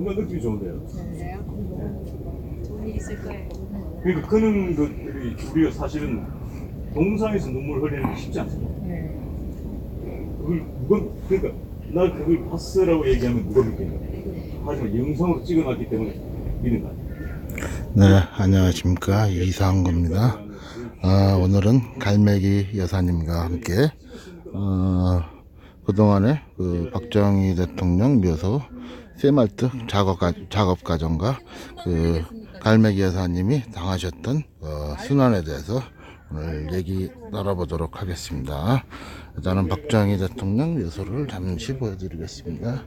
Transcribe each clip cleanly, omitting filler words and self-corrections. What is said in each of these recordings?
뭔가 느낌이 좋은데요. 그래요? 돈이 있을 거예요. 그러니까 그런 것들이 우리가 사실은 동상에서 눈물 흘리는 게 쉽지 않습니다. 네. 그걸 누가 그러니까 나 그걸 봤어라고 얘기하면 누가 믿겠냐. 하지만 영상으로 찍어놨기 때문에 믿는 거 아니에요. 네, 안녕하십니까. 이상구입니다. 오늘은 갈매기 여사님과 함께 그동안에 그 박정희 대통령 묘소 새말뚝 작업 과정과 그 갈매기 여사님이 당하셨던 순환에 대해서 오늘 얘기 나눠보도록 하겠습니다. 일단은 박정희 대통령 묘소를 잠시 보여드리겠습니다.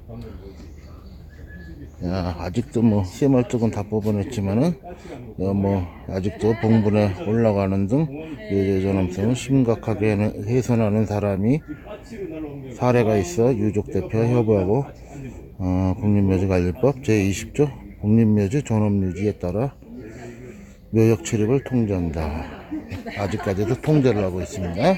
야, 아직도 뭐 새말뚝은 다 뽑아냈지만은 뭐 아직도 봉분에 올라가는 등 예전함성을 심각하게 훼손하는 사람이 사례가 있어 유족 대표 협의하고 국립묘지관리법 제20조 국립묘지 존엄유지에 따라 묘역 출입을 통제한다. 아직까지도 통제를 하고 있습니다.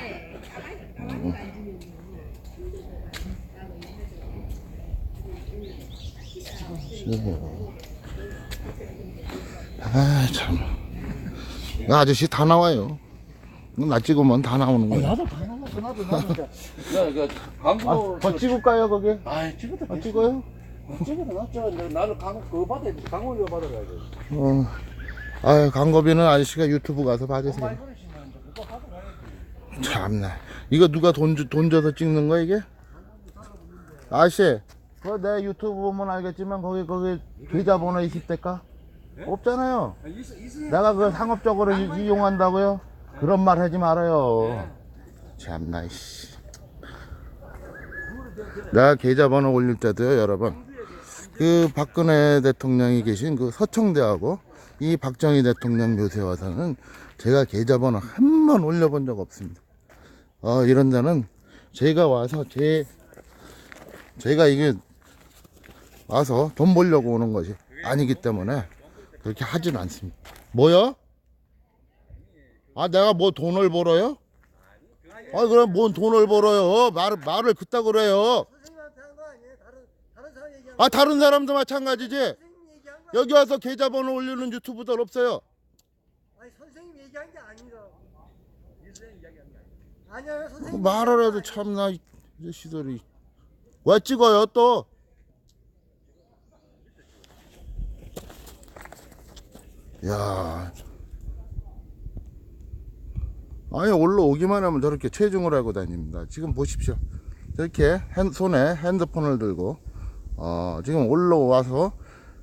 아, 참. 아저씨 다 나와요. 나 찍으면 다 나오는 거야. 나도 다 나왔어. 나도. 야, 광고. 찍을까요, 거기? 아, 찍어도 찍어요? 찍어도 놨죠. 나는 광고 그거 받아야 돼. 광고료 받아야지. 광고비는 아저씨가 유튜브 가서 받으세요. 참나. 이거 누가 돈 줘서 찍는 거야, 이게? 아저씨, 그거 내 유튜브 보면 알겠지만, 거기 계좌번호 있을 때까? 없잖아요. 내가 그걸 상업적으로 이용한다고요? 그런 말 하지 말아요. 참나, 이씨. 내가 계좌번호 올릴 때도요, 여러분. 그 박근혜 대통령이 계신 그 서청대하고 이 박정희 대통령 묘소에 와서는 제가 계좌번호 한 번 올려본 적 없습니다. 이런 데는 제가 와서 제가 이게 와서 돈 벌려고 오는 것이 아니기 때문에 그렇게 하진 않습니다. 뭐요? 내가 뭐 돈을 벌어요? 그럼 뭔 돈을 벌어요? 말을 그따 그래요. 다른 사람도 마찬가지지. 여기 와서 계좌번호 올리는 유튜브들 없어요. 아니 선생님 얘기한 게 아니라. 아니요 선생님. 말을 해도 참나 이 시들이 왜 찍어요 또? 야, 아니 올라오기만 하면 저렇게 체중을 하고 다닙니다. 지금 보십시오. 저렇게 손에 핸드폰을 들고 지금 올라와서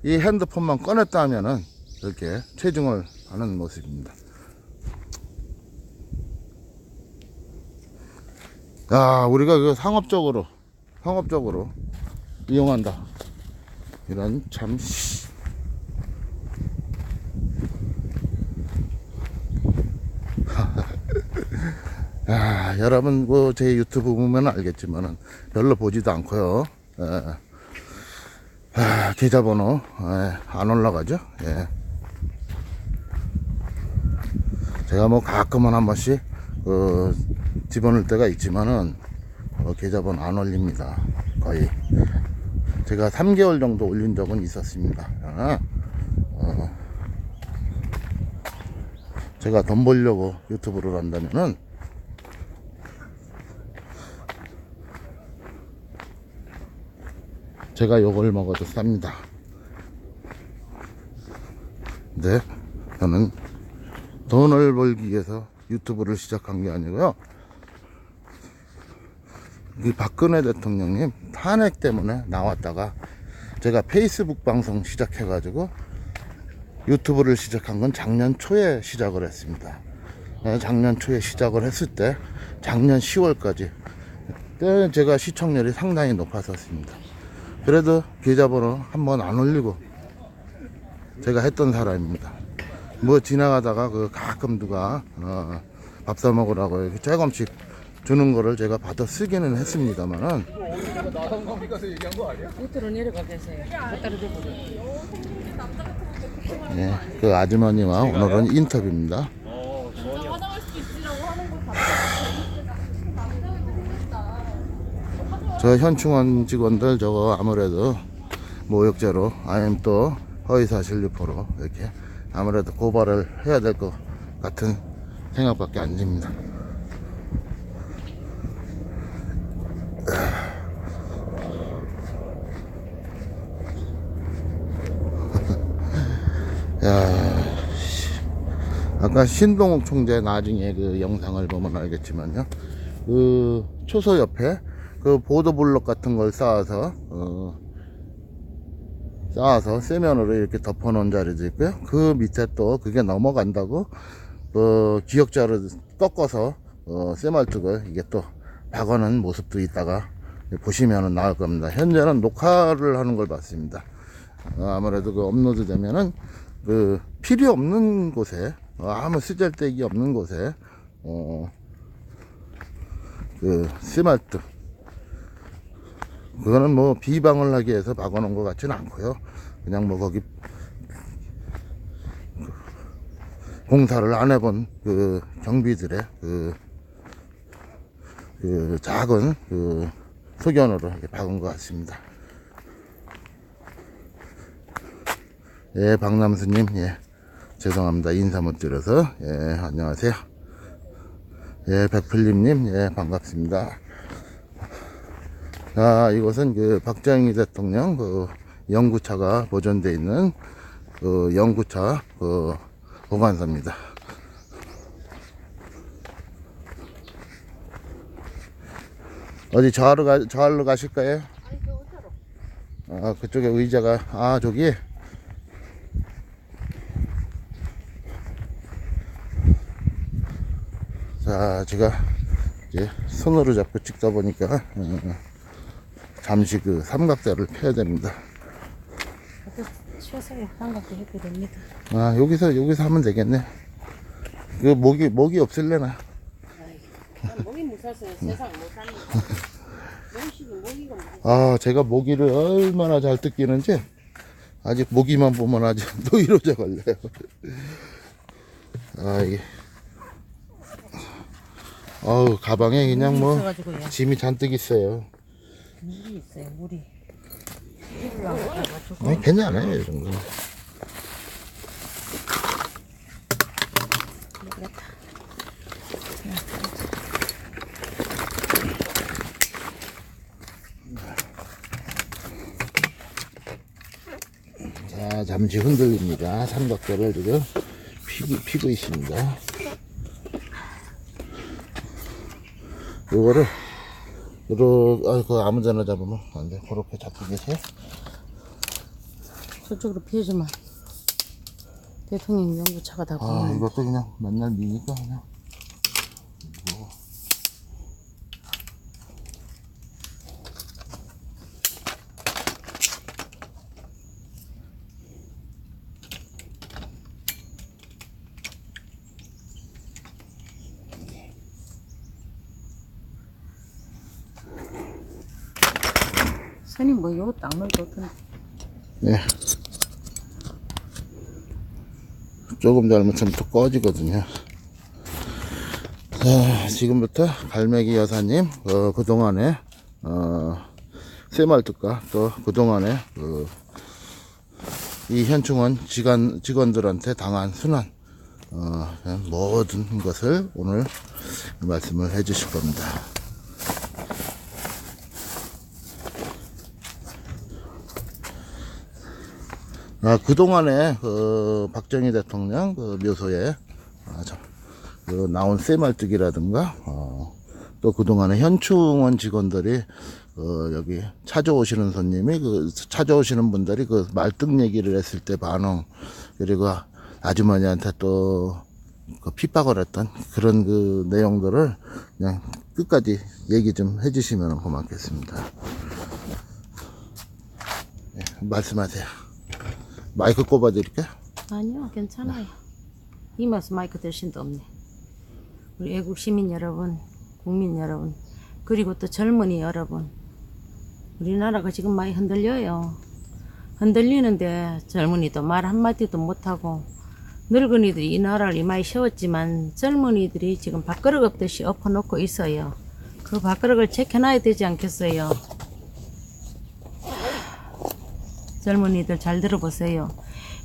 이 핸드폰만 꺼냈다 하면은 이렇게 체중을 하는 모습입니다. 야, 우리가 그 상업적으로 이용한다. 이런 참. 여러분 제 유튜브 보면 알겠지만은 별로 보지도 않고요. 계좌번호 안 올라가죠. 제가 뭐 가끔은 한 번씩 집어넣을 때가 있지만은 계좌번호 안 올립니다. 거의 제가 3개월 정도 올린 적은 있었습니다. 제가 돈 벌려고 유튜브를 한다면은 제가 욕을 먹어도 쌉니다. 네, 저는 돈을 벌기 위해서 유튜브를 시작한 게 아니고요. 이 박근혜 대통령님 탄핵 때문에 나왔다가 제가 페이스북 방송 시작해가지고 유튜브를 시작한 건 작년 초에 시작을 했습니다. 작년 초에 시작을 했을 때 작년 10월까지 그때 제가 시청률이 상당히 높았었습니다. 그래도 계좌번호 한번 안 올리고 제가 했던 사람입니다. 뭐 지나가다가 가끔 누가 밥 사 먹으라고 이렇게 조금씩 주는 거를 제가 받아 쓰기는 했습니다만은. 밑으로 내려가 계세요. 갖다를 그 아주머니와 오늘은 인터뷰입니다. 저 현충원 직원들 저거 아무래도 모욕죄로 아니면 또 허위사실 유포로 이렇게 아무래도 고발을 해야 될 것 같은 생각밖에 안 듭니다. 야, 아까 신동욱 총재 나중에 그 영상을 보면 알겠지만요, 그 초소 옆에 그 보도블록 같은 걸 쌓아서 세면으로 이렇게 덮어 놓은 자리도 있고요. 그 밑에 또 그게 넘어간다고 기역자를 꺾어서 쇠말뚝을 이게 또 박아놓은 모습도 있다가 보시면은 나올 겁니다. 현재는 녹화를 하는 걸 봤습니다. 아무래도 그 업로드 되면은 그 필요 없는 곳에 아무 쓰잘데기 없는 곳에 그 쇠말뚝, 그거는 뭐 비방을 하기 위해서 박아놓은 것 같지는 않고요. 그냥 뭐 거기 공사를 안 해본 그 경비들의 그 작은 그 소견으로 이렇게 박은 것 같습니다. 예, 박남수님, 예, 죄송합니다. 인사 못 드려서. 예, 안녕하세요. 예, 백필림님, 예, 반갑습니다. 자, 이곳은 그 박정희 대통령 그 영구차가 보존되어 있는 그 영구차 그 보관소입니다. 어디 저하러 가실까요? 아, 그쪽에 의자가, 아, 저기. 자, 제가 이제 손으로 잡고 찍다 보니까 잠시 그 삼각대를 펴야 됩니다. 쉬어서요. 삼각대 해도 됩니다. 아, 여기서 하면 되겠네. 그 목이 없을래나? 목이 무사서요. 세상 못 삽니다. 음식이 모기가 아, 제가 모기를 얼마나 잘 뜯기는지 아직 모기만 보면 아주 노이로져 걸려요. 아, 이게 가방에 그냥 뭐 있어가지고요. 짐이 잔뜩 있어요. 물이 있어요. 물이. 물을 안 가져가지고. 아니, 괜찮아요, 이 정도. 모르겠다. 자, 잠시 흔들립니다. 삼각대를 지금 피고 있습니다. 요거를 아무 데나 잡으면 안 돼. 그렇게 잡고 계세요. 저쪽으로 피해주면 대통령 연구차가 다 아, 보이는. 이것도 그냥 맨날 미니까 그냥. 뭐. 선임 뭐 이거 딱 넣어줬던데. 네. 조금 잘못하면 또 꺼지거든요. 자, 지금부터 갈매기 여사님, 그동안에, 쇠말뚝과 또 그동안에, 이 현충원 직원들한테 당한 순환, 모든 것을 오늘 말씀을 해 주실 겁니다. 아, 그동안에 박정희 대통령 묘소에 나온 쇠말뚝이라든가 또 그동안에 현충원 직원들이 여기 찾아오시는 손님이 찾아오시는 분들이 그 말뚝 얘기를 했을 때 반응, 그리고 아주머니한테 또 핍박을 했던 그런 그 내용들을 그냥 끝까지 얘기 좀 해주시면 고맙겠습니다. 네, 말씀하세요. 마이크 꼽아드릴까요? 아니요, 괜찮아요. 이마서 마이크 대신도 없네. 우리 애국 시민 여러분, 국민 여러분, 그리고 또 젊은이 여러분, 우리나라가 지금 많이 흔들려요. 흔들리는데 젊은이도 말 한마디도 못하고, 늙은이들이 이 나라를 이마에 세웠지만 젊은이들이 지금 밥그릇 없듯이 엎어놓고 있어요. 그 밥그릇을 지켜놔야 되지 않겠어요? 젊은이들 잘 들어보세요.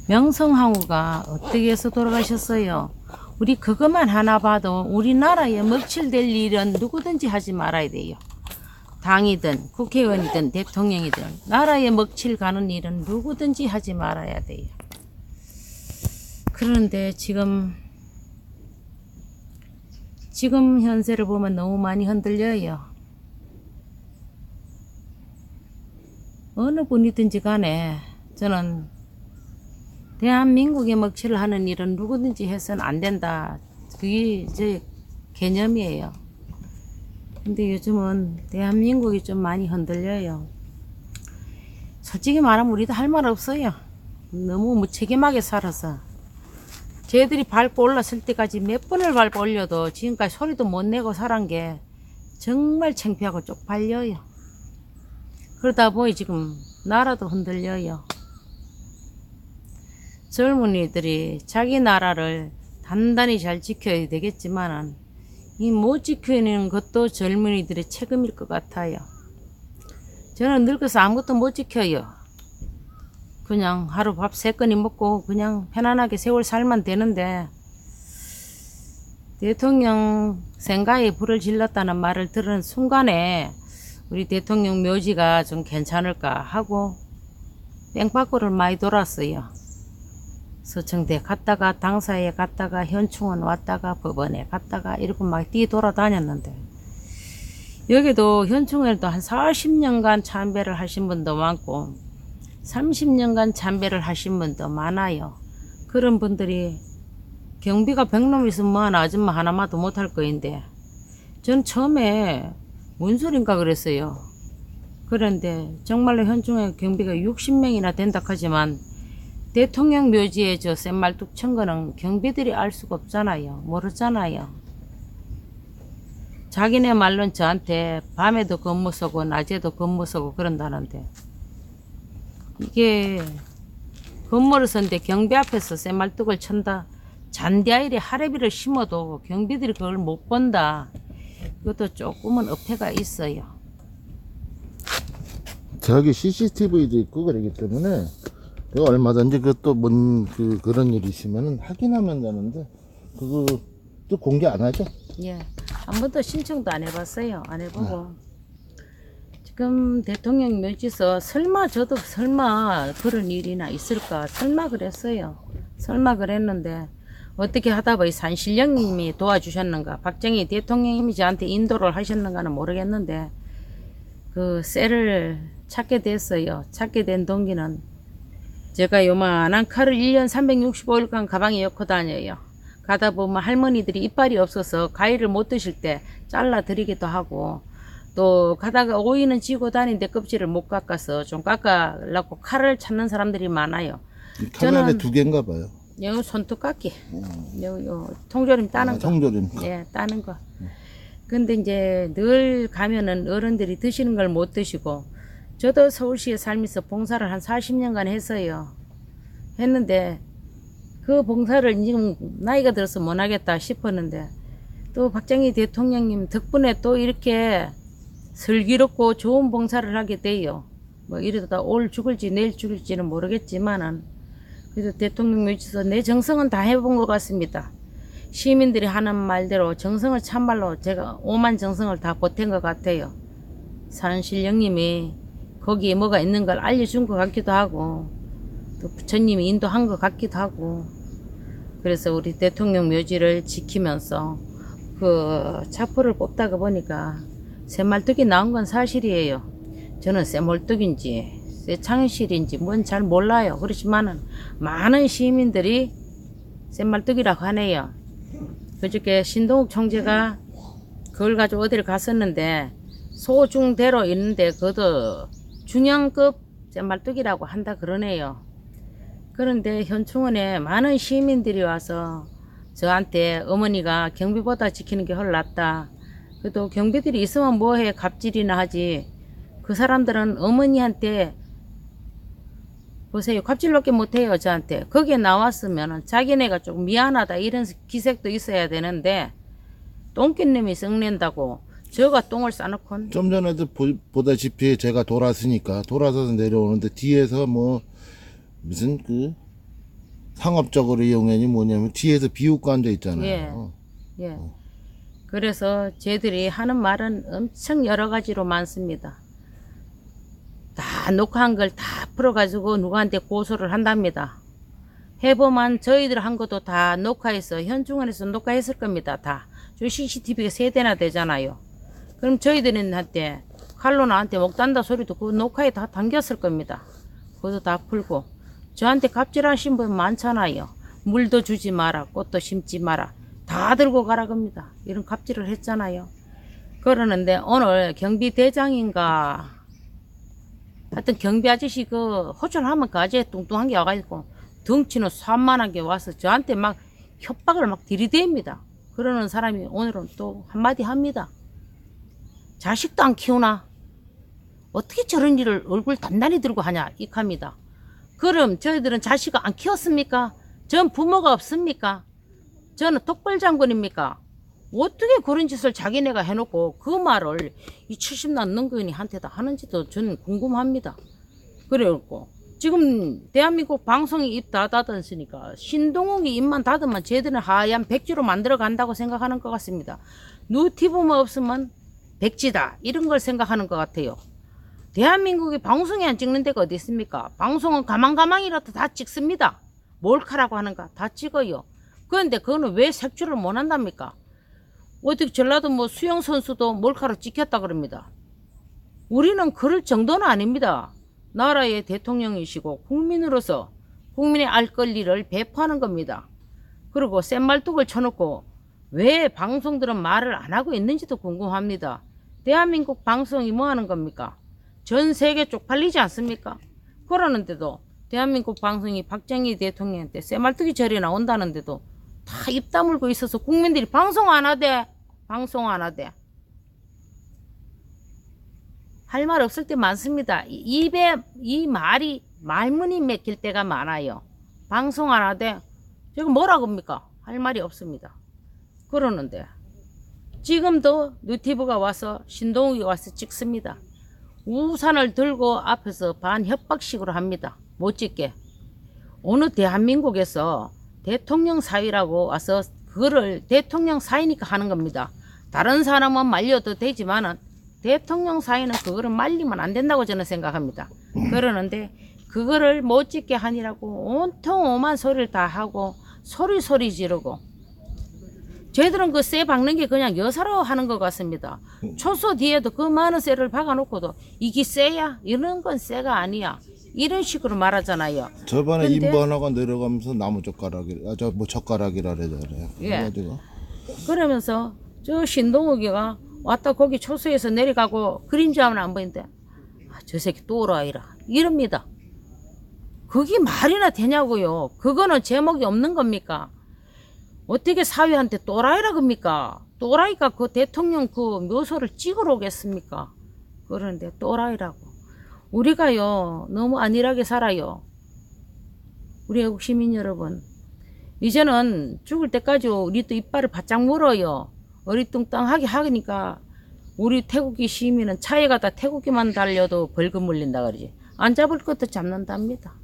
명성황후가 어떻게 해서 돌아가셨어요? 우리 그것만 하나 봐도 우리나라에 먹칠될 일은 누구든지 하지 말아야 돼요. 당이든 국회의원이든 대통령이든 나라에 먹칠 가는 일은 누구든지 하지 말아야 돼요. 그런데 지금 현세를 보면 너무 많이 흔들려요. 어느 분이든지 간에 저는 대한민국에 먹칠을 하는 일은 누구든지 해서는 안 된다. 그게 제 개념이에요. 근데 요즘은 대한민국이 좀 많이 흔들려요. 솔직히 말하면 우리도 할 말 없어요. 너무 무책임하게 살아서. 쟤들이 밟고 올랐을 때까지 몇 번을 밟고 올려도 지금까지 소리도 못 내고 살은 게 정말 창피하고 쪽팔려요. 그러다 보니 지금 나라도 흔들려요. 젊은이들이 자기 나라를 단단히 잘 지켜야 되겠지만은 이 못 지키는 것도 젊은이들의 책임일 것 같아요. 저는 늙어서 아무것도 못 지켜요. 그냥 하루 밥 3끼니 먹고 그냥 편안하게 세월 살면 되는데 대통령 생가에 불을 질렀다는 말을 들은 순간에 우리 대통령 묘지가 좀 괜찮을까 하고 뺑바꾸를 많이 돌았어요. 서청대 갔다가 당사에 갔다가 현충원 왔다가 법원에 갔다가 이렇게 막 뛰돌아다녔는데 여기도 현충원에도 한 40년간 참배를 하신 분도 많고 30년간 참배를 하신 분도 많아요. 그런 분들이 경비가 100놈 있으면 뭐 하나 아줌마 하나마도 못할 거인데 전 처음에 뭔 소린가 그랬어요. 그런데 정말로 현충원 경비가 60명이나 된다 하지만 대통령 묘지에 저 샌말뚝 천 거는 경비들이 알 수가 없잖아요. 모르잖아요. 자기네 말로는 저한테 밤에도 근무 서고 낮에도 근무 서고 그런다는데 이게 건물을 선데 경비 앞에서 샌말뚝을 천다. 잔디아일에 하레비를 심어도 경비들이 그걸 못 본다. 그것도 조금은 어폐가 있어요. 저기 CCTV도 있고 그러기 때문에 얼마든지 그것도 그런 일이 있으면 확인하면 되는데 그것도 공개 안 하죠? 예, 한 번도 신청도 안 해봤어요. 안 해보고 지금 대통령 묘지에서 설마 그런 일이나 있을까 설마 그랬어요. 설마 그랬는데 어떻게 하다 보니 산신령님이 도와주셨는가 박정희 대통령님이 저한테 인도를 하셨는가는 모르겠는데 그 쇠를 찾게 됐어요. 찾게 된 동기는 제가 요만한 칼을 1년 365일간 가방에 엮고 다녀요. 가다 보면 할머니들이 이빨이 없어서 과일을 못 드실 때 잘라 드리기도 하고 또 가다가 오이는 쥐고 다니는데 껍질을 못 깎아서 좀 깎아려고 칼을 찾는 사람들이 많아요. 칼 안에 2개인가 봐요. 요 손톱 깎기. 요 통조림 따는 거. 통조림. 예, 따는 거. 근데 이제 늘 가면은 어른들이 드시는 걸 못 드시고 저도 서울시에 살면서 봉사를 한 40년간 했어요. 했는데 그 봉사를 지금 나이가 들어서 못 하겠다 싶었는데 또 박정희 대통령님 덕분에 또 이렇게 슬기롭고 좋은 봉사를 하게 돼요. 뭐 이러다 올 죽을지 내일 죽을지는 모르겠지만은 그래도 대통령 묘지에서 내 정성은 다 해본 것 같습니다. 시민들이 하는 말대로 정성을 참말로 제가 오만 정성을 다 보탠 것 같아요. 산신령님이 거기에 뭐가 있는 걸 알려준 것 같기도 하고 또 부처님이 인도한 것 같기도 하고 그래서 우리 대통령 묘지를 지키면서 그 차포를 뽑다가 보니까 쇠말뚝이 나온 건 사실이에요. 저는 쇠몰뚝인지 쇠창실인지 뭔 잘 몰라요. 그렇지만은 많은 시민들이 쇠말뚝이라고 하네요. 그저께 신동욱 총재가 그걸 가지고 어디를 갔었는데 소중대로 있는데 그것도 중형급 쇠말뚝이라고 한다 그러네요. 그런데 현충원에 많은 시민들이 와서 저한테 어머니가 경비보다 지키는 게 훨 낫다. 그래도 경비들이 있으면 뭐해 갑질이나 하지. 그 사람들은 어머니한테 보세요. 갑질밖에 못해요 저한테. 거기에 나왔으면 자기네가 조금 미안하다 이런 기색도 있어야 되는데 똥낀님이 썩낸다고 저가 똥을 싸놓고 좀 전에도 보다시피 제가 돌아서서 내려오는데 뒤에서 뭐 무슨 그 상업적으로 이용해니 뭐냐면 뒤에서 비웃고 앉아 있잖아요. 예. 그래서 쟤들이 하는 말은 엄청 여러 가지로 많습니다. 다 녹화한 걸 다 풀어가지고 누구한테 고소를 한답니다. 해보면 저희들 한 것도 다 녹화해서 현충원에서 녹화했을 겁니다. 다. 저 CCTV가 3대나 되잖아요. 그럼 저희들한테 칼로 나한테 목 단다 소리도 그 녹화에 다 담겼을 겁니다. 그것도 다 풀고. 저한테 갑질하신 분 많잖아요. 물도 주지 마라, 꽃도 심지 마라, 다 들고 가라 겁니다. 이런 갑질을 했잖아요. 그러는데 오늘 경비대장인가 하여튼 경비 아저씨 그 호출하면 그 아저씨 뚱뚱한 게 와가지고 덩치는 산만하게 와서 저한테 막 협박을 막 들이댑니다. 그러는 사람이 오늘은 또 한마디 합니다. 자식도 안 키우나? 어떻게 저런 일을 얼굴 단단히 들고 하냐 이합니다. 그럼 저희들은 자식을 안 키웠습니까? 전 부모가 없습니까? 저는 독벌장군입니까? 어떻게 그런 짓을 자기네가 해놓고 그 말을 이 70난 늙은이한테다 하는지도 저는 궁금합니다. 그래갖고 지금 대한민국 방송이 입 다 닫았으니까 신동욱이 입만 닫으면 쟤들은 하얀 백지로 만들어 간다고 생각하는 것 같습니다. 누티브만 없으면 백지다 이런 걸 생각하는 것 같아요. 대한민국이 방송이 안 찍는 데가 어디 있습니까? 방송은 가만가만이라도 다 찍습니다. 몰카라고 하는가 다 찍어요. 그런데 그거는 왜 색출을 못 한답니까? 어떻게 전라도 뭐 수영 선수도 몰카로 찍혔다 그럽니다. 우리는 그럴 정도는 아닙니다. 나라의 대통령이시고 국민으로서 국민의 알 권리를 배포하는 겁니다. 그리고 센 말뚝을 쳐놓고 왜 방송들은 말을 안 하고 있는지도 궁금합니다. 대한민국 방송이 뭐 하는 겁니까? 전 세계 쪽팔리지 않습니까? 그러는데도 대한민국 방송이 박정희 대통령한테 쇠말뚝이 절에 나온다는데도 다 입 다물고 있어서 국민들이 방송 안 하대. 할 말 없을 때 많습니다. 입에 이 말이 말문이 맥힐 때가 많아요. 방송 안 하대. 지금 뭐라고 합니까? 할 말이 없습니다. 그러는데 지금도 누티브가 와서 신동욱이 와서 찍습니다. 우산을 들고 앞에서 반협박식으로 합니다. 못 찍게. 어느 대한민국에서 대통령 사위라고 와서 그거를 대통령 사위니까 하는 겁니다. 다른 사람은 말려도 되지만은 대통령 사위는 그거를 말리면 안 된다고 저는 생각합니다. 그러는데 그거를 못 찍게 하니라고 온통 오만 소리를 다 하고 소리 지르고 쟤들은 그 쇠 박는 게 그냥 여사로 하는 것 같습니다. 초소 뒤에도 그 많은 쇠를 박아놓고도 이게 쇠야? 이런 건 쇠가 아니야. 이런 식으로 말하잖아요. 저번에 근데- 인부 하나가 내려가면서 나무 젓가락이 젓가락이라 그러잖아요. 예. 그래가지고 그러면서 저 신동욱이가 왔다 거기 초소에서 내려가고 그림자는 안 보이는데 저 새끼 또라이라 이럽니다. 그게 말이나 되냐고요. 그거는 제목이 없는 겁니까? 어떻게 사위한테 또라이라 겁니까? 또라이가 그 대통령 그 묘소를 찍으러 오겠습니까? 그런데 또라이라고. 우리가요 너무 안일하게 살아요. 우리 애국 시민 여러분, 이제는 죽을 때까지 우리 또 이빨을 바짝 물어요. 어리뚱땅하게 하니까 우리 태국이 시민은 차에 가다 태국이만 달려도 벌금 물린다 그러지. 안 잡을 것도 잡는답니다.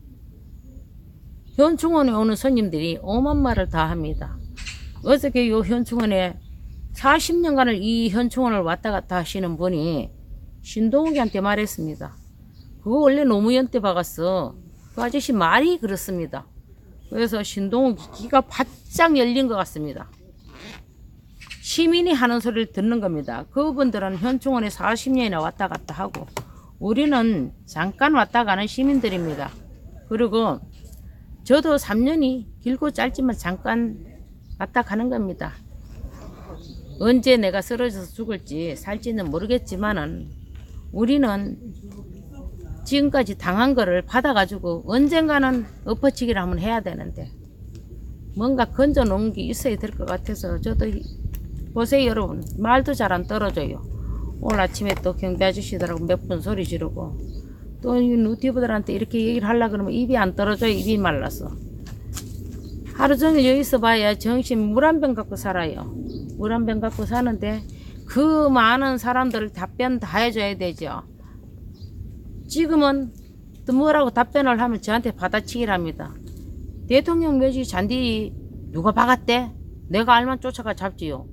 현충원에 오는 손님들이 오만 말을 다 합니다. 어저께 요 현충원에 40년간을 이 현충원을 왔다 갔다 하시는 분이 신동욱이한테 말했습니다. 그거 원래 노무현 때 박았어. 그 아저씨 말이 그렇습니다. 그래서 신동욱이 귀가 바짝 열린 것 같습니다. 시민이 하는 소리를 듣는 겁니다. 그분들은 현충원에 40년이나 왔다 갔다 하고 우리는 잠깐 왔다 가는 시민들입니다. 그리고 저도 3년이 길고 짧지만 잠깐 왔다 가는 겁니다. 언제 내가 쓰러져서 죽을지 살지는 모르겠지만은 우리는 지금까지 당한 거를 받아가지고 언젠가는 엎어치기를 한번 해야 되는데 뭔가 건져 놓은 게 있어야 될 것 같아서 저도 보세요 여러분, 말도 잘 안 떨어져요. 오늘 아침에 또 경비 아저씨들하고 몇 분 소리 지르고 또 누티브들한테 이렇게 얘기를 하려고 그러면 입이 안 떨어져요. 입이 말라서 하루 종일 여기서 봐야 정신 물 한 병 갖고 살아요. 물 한 병 갖고 사는데 그 많은 사람들을 답변 다 해줘야 되죠. 지금은 또 뭐라고 답변을 하면 저한테 받아치기랍니다. 대통령 묘지 잔디 누가 박았대? 내가 알만 쫓아가 잡지요.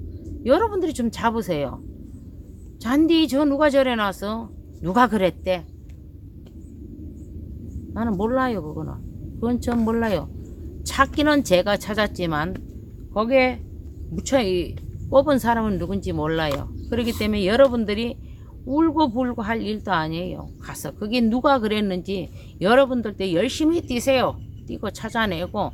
여러분들이 좀 잡으세요. 잔디 저 누가 절해놨어? 누가 그랬대? 나는 몰라요. 그건 전 몰라요. 찾기는 제가 찾았지만 거기에 묻혀 뽑은 사람은 누군지 몰라요. 그렇기 때문에 여러분들이 울고 불고 할 일도 아니에요. 가서 그게 누가 그랬는지 여러분들도 열심히 뛰세요. 뛰고 찾아내고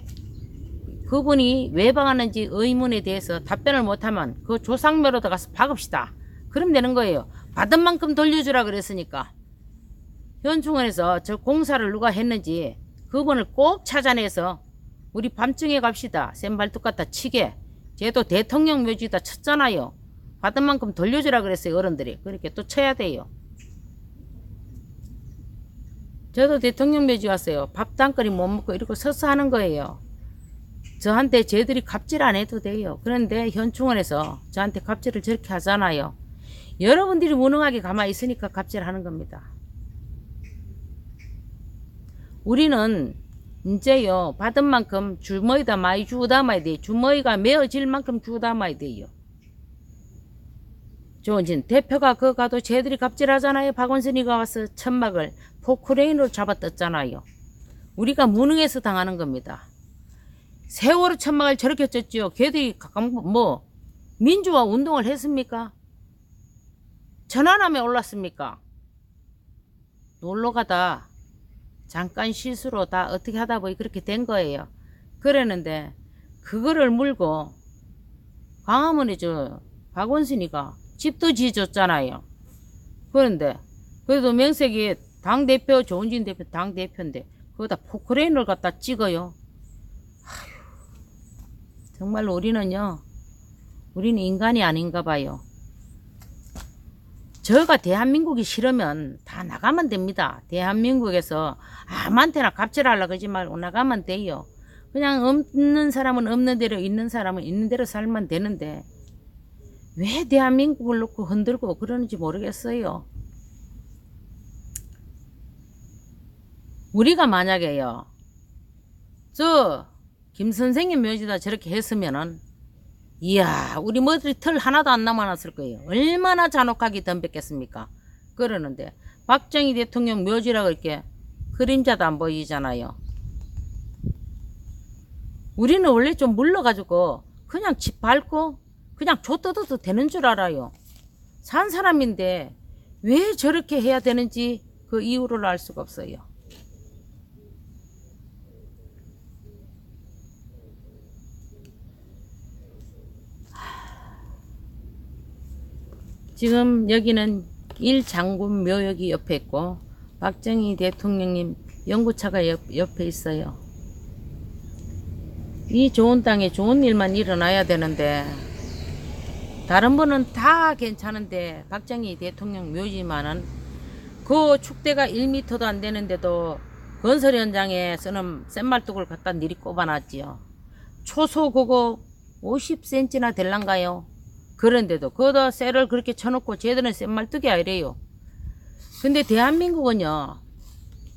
그분이 왜 박았는지 의문에 대해서 답변을 못하면 그 조상묘로도 가서 박읍시다. 그럼 되는 거예요. 받은 만큼 돌려주라 그랬으니까. 현충원에서 저 공사를 누가 했는지 그분을 꼭 찾아내서 우리 밤중에 갑시다. 센발뚝 갖다 치게. 쟤도 대통령 묘지다 쳤잖아요. 받은 만큼 돌려주라 그랬어요. 어른들이. 그렇게 또 쳐야 돼요. 저도 대통령 묘지 왔어요. 밥도 한 그릇 못 먹고 이러고 서서 하는 거예요. 저한테 쟤들이 갑질 안 해도 돼요. 그런데 현충원에서 저한테 갑질을 저렇게 하잖아요. 여러분들이 무능하게 가만히 있으니까 갑질하는 겁니다. 우리는 이제요 받은 만큼 주머니다 많이 주다 마야 돼요. 주머니가 메어질 만큼 주다 마야 돼요. 조은진 대표가 그 가도 쟤들이 갑질하잖아요. 박원순이가 와서 천막을 포크레인으로 잡아떴잖아요. 우리가 무능해서 당하는 겁니다. 세월호 천막을 저렇게 쳤죠. 걔들이 뭐 민주화 운동을 했습니까? 천안함에 올랐습니까? 놀러가다 잠깐 실수로 다 어떻게 하다 보니 그렇게 된 거예요. 그랬는데 그거를 물고 광화문에 저 박원순이가 집도 지어줬잖아요. 그런데 그래도 명색이 당대표 조은진 대표 당대표인데 거기다 포크레인을 갖다 찍어요. 아휴, 정말로 우리는 인간이 아닌가 봐요. 저가 대한민국이 싫으면 다 나가면 됩니다. 대한민국에서 아무한테나 갑질하려고 그러지 말고 나가면 돼요. 그냥 없는 사람은 없는 대로 있는 사람은 있는 대로 살면 되는데 왜 대한민국을 놓고 흔들고 그러는지 모르겠어요. 우리가 만약에요 저 김선생님 묘지다 저렇게 했으면은 이야 우리 머리 털 하나도 안 남아났을 거예요. 얼마나 잔혹하게 덤볐겠습니까. 그러는데 박정희 대통령 묘지라고 이렇게 그림자도 안 보이잖아요. 우리는 원래 좀 물러가지고 그냥 집 밟고 그냥 좆떠도 되는 줄 알아요. 산 사람인데 왜 저렇게 해야 되는지 그 이유를 알 수가 없어요. 지금 여기는 일장군 묘역이 옆에 있고 박정희 대통령님 연구차가 옆에 있어요. 이 좋은 땅에 좋은 일만 일어나야 되는데 다른 분은 다 괜찮은데 박정희 대통령 묘지만은 그 축대가 1m도 안 되는데도 건설 현장에 쓰는 쇳말뚝을 갖다 미리 꼽아놨지요. 초소 그거 50cm나 될란가요? 그런데도 거기다 쇠를 그렇게 쳐놓고 쟤들은 쇳말뚝이 아니래요. 근데 대한민국은요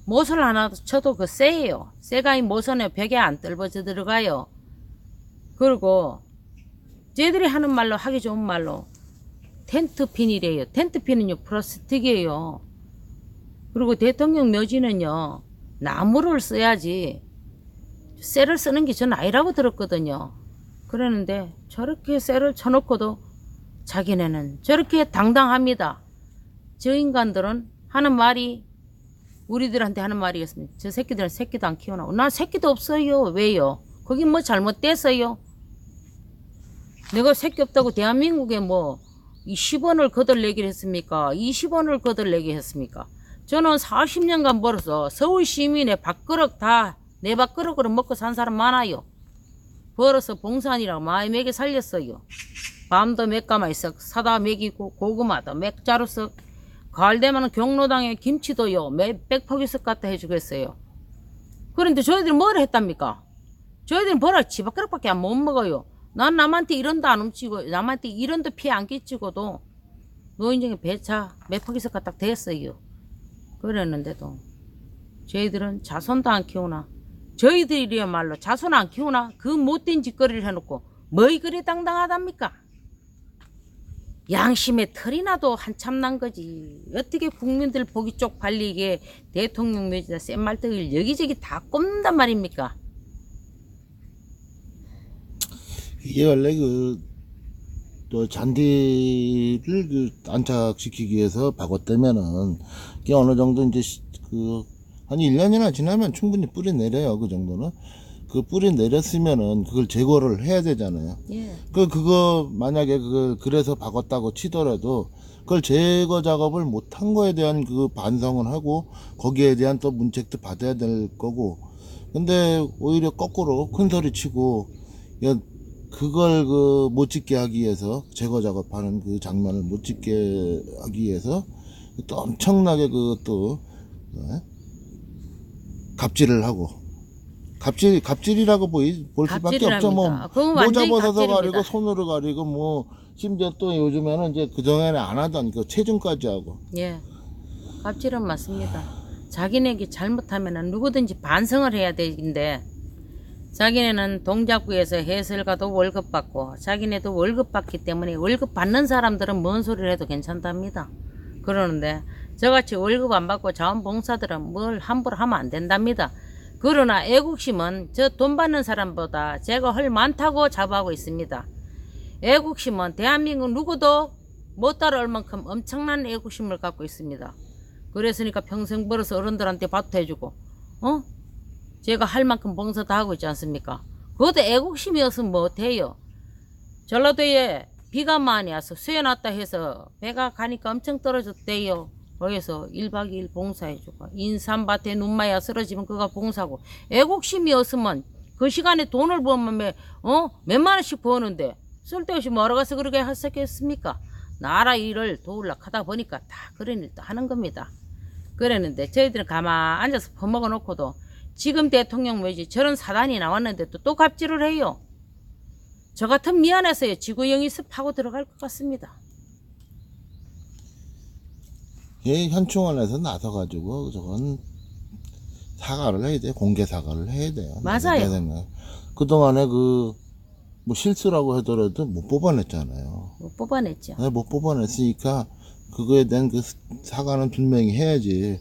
못을 하나 쳐도 그 쇠예요. 쇠가 이 모선에 벽에 안 떨어져 들어가요. 그리고 쟤들이 하는 말로 하기 좋은 말로 텐트핀이래요. 텐트핀은요 플라스틱이에요. 그리고 대통령 묘지는요 나무를 써야지 쇠를 쓰는 게 전 아니라고 들었거든요. 그러는데 저렇게 쇠를 쳐놓고도 자기네는 저렇게 당당합니다. 저 인간들은 하는 말이 우리들한테 하는 말이었습니다. 저 새끼들은 새끼도 안 키워나고 나 새끼도 없어요. 왜요? 거기 뭐 잘못됐어요? 내가 새끼 없다고 대한민국에 뭐 10원을 거들내기를 했습니까? 20원을 거들내기 했습니까? 저는 40년간 벌어서 서울 시민의 밥그릇 다 내 밥그릇으로 먹고 산 사람 많아요. 벌어서 봉산이라고 많이 먹여 살렸어요. 밤도 맥가마이 썩 사다 먹이고 고구마도 맥자루 썩 가을 되면 경로당에 김치도요 몇백 포기 썩 갖다 해주겠어요. 그런데 저희들이 뭘 했답니까? 저희들은 벌어 집 밥그릇밖에 안 못 먹어요. 난 남한테 이런도 안 훔치고 남한테 이런도 피해 안 끼치고도 노인정에 배차 몇 포기 썩 갖다 됐어요. 그랬는데도 저희들은 자손도 안 키우나? 저희들이야말로 자손 안 키우나? 그 못된 짓거리를 해놓고 뭐이 그리 당당하답니까? 양심의 털이 나도 한참 난 거지. 어떻게 국민들 보기 쪽 발리게 대통령 묘지다 센 말들 여기저기 다 꼽는단 말입니까? 이게 원래 또 잔디를 안착시키기 위해서 바꿨다면은 이게 어느 정도 이제 한 1년이나 지나면 충분히 뿌리 내려요. 그 정도는. 그 뿌리 내렸으면은 그걸 제거를 해야 되잖아요. 예. 그거 만약에 그래서 바꿨다고 치더라도 그걸 제거 작업을 못한 거에 대한 그 반성을 하고 거기에 대한 또 문책도 받아야 될 거고. 근데 오히려 거꾸로 큰 소리 치고 그걸 못 찍게 하기 위해서 제거 작업하는 그 장면을 못 찍게 하기 위해서 또 엄청나게 그것도 갑질을 하고 갑질이라고 볼 수밖에 없죠. 뭐 모자 벗어서 가리고 손으로 가리고 뭐 심지어 또 요즘에는 이제 그전에는 안 하던 그 체중까지 하고. 예, 갑질은 맞습니다. 자기네게 잘못하면은 누구든지 반성을 해야 되는데 자기네는 동작구에서 해설가도 월급 받고 자기네도 월급 받기 때문에 월급 받는 사람들은 뭔 소리를 해도 괜찮답니다. 그러는데 저같이 월급 안 받고 자원봉사들은 뭘 함부로 하면 안 된답니다. 그러나 애국심은 저 돈 받는 사람보다 제가 헐 많다고 자부하고 있습니다. 애국심은 대한민국 누구도 못 따라올 만큼 엄청난 애국심을 갖고 있습니다. 그랬으니까 평생 벌어서 어른들한테 밥도 해주고 제가 할 만큼 봉사 다 하고 있지 않습니까? 그것도 애국심이었으면 뭐 돼요. 전라도에 비가 많이 와서 쇠놨다 해서 배가 가니까 엄청 떨어졌대요. 거기서 1박 2일 봉사해주고 인삼밭에 눈마야 쓰러지면 그거 봉사고. 애국심이었으면 그 시간에 돈을 벌면 몇만 원씩 버는데 쓸데없이 뭐하러 가서 그렇게 하셨겠습니까? 나라 일을 도우려고 하다 보니까 다 그런 일도 하는 겁니다. 그랬는데 저희들은 가만 앉아서 퍼먹어 놓고도 지금 대통령 묘지 저런 사단이 나왔는데 또 갑질을 해요. 저 같은 미안해서요. 지구영이습 파고 들어갈 것 같습니다. 현충원에서 나서가지고 저건 사과를 해야 돼요. 공개 사과를 해야 돼요. 맞아요. 그동안에 뭐 실수라고 하더라도 못 뽑아냈잖아요. 못 뽑아냈죠. 네, 못 뽑아냈으니까 그거에 대한 그 사과는 분명히 해야지.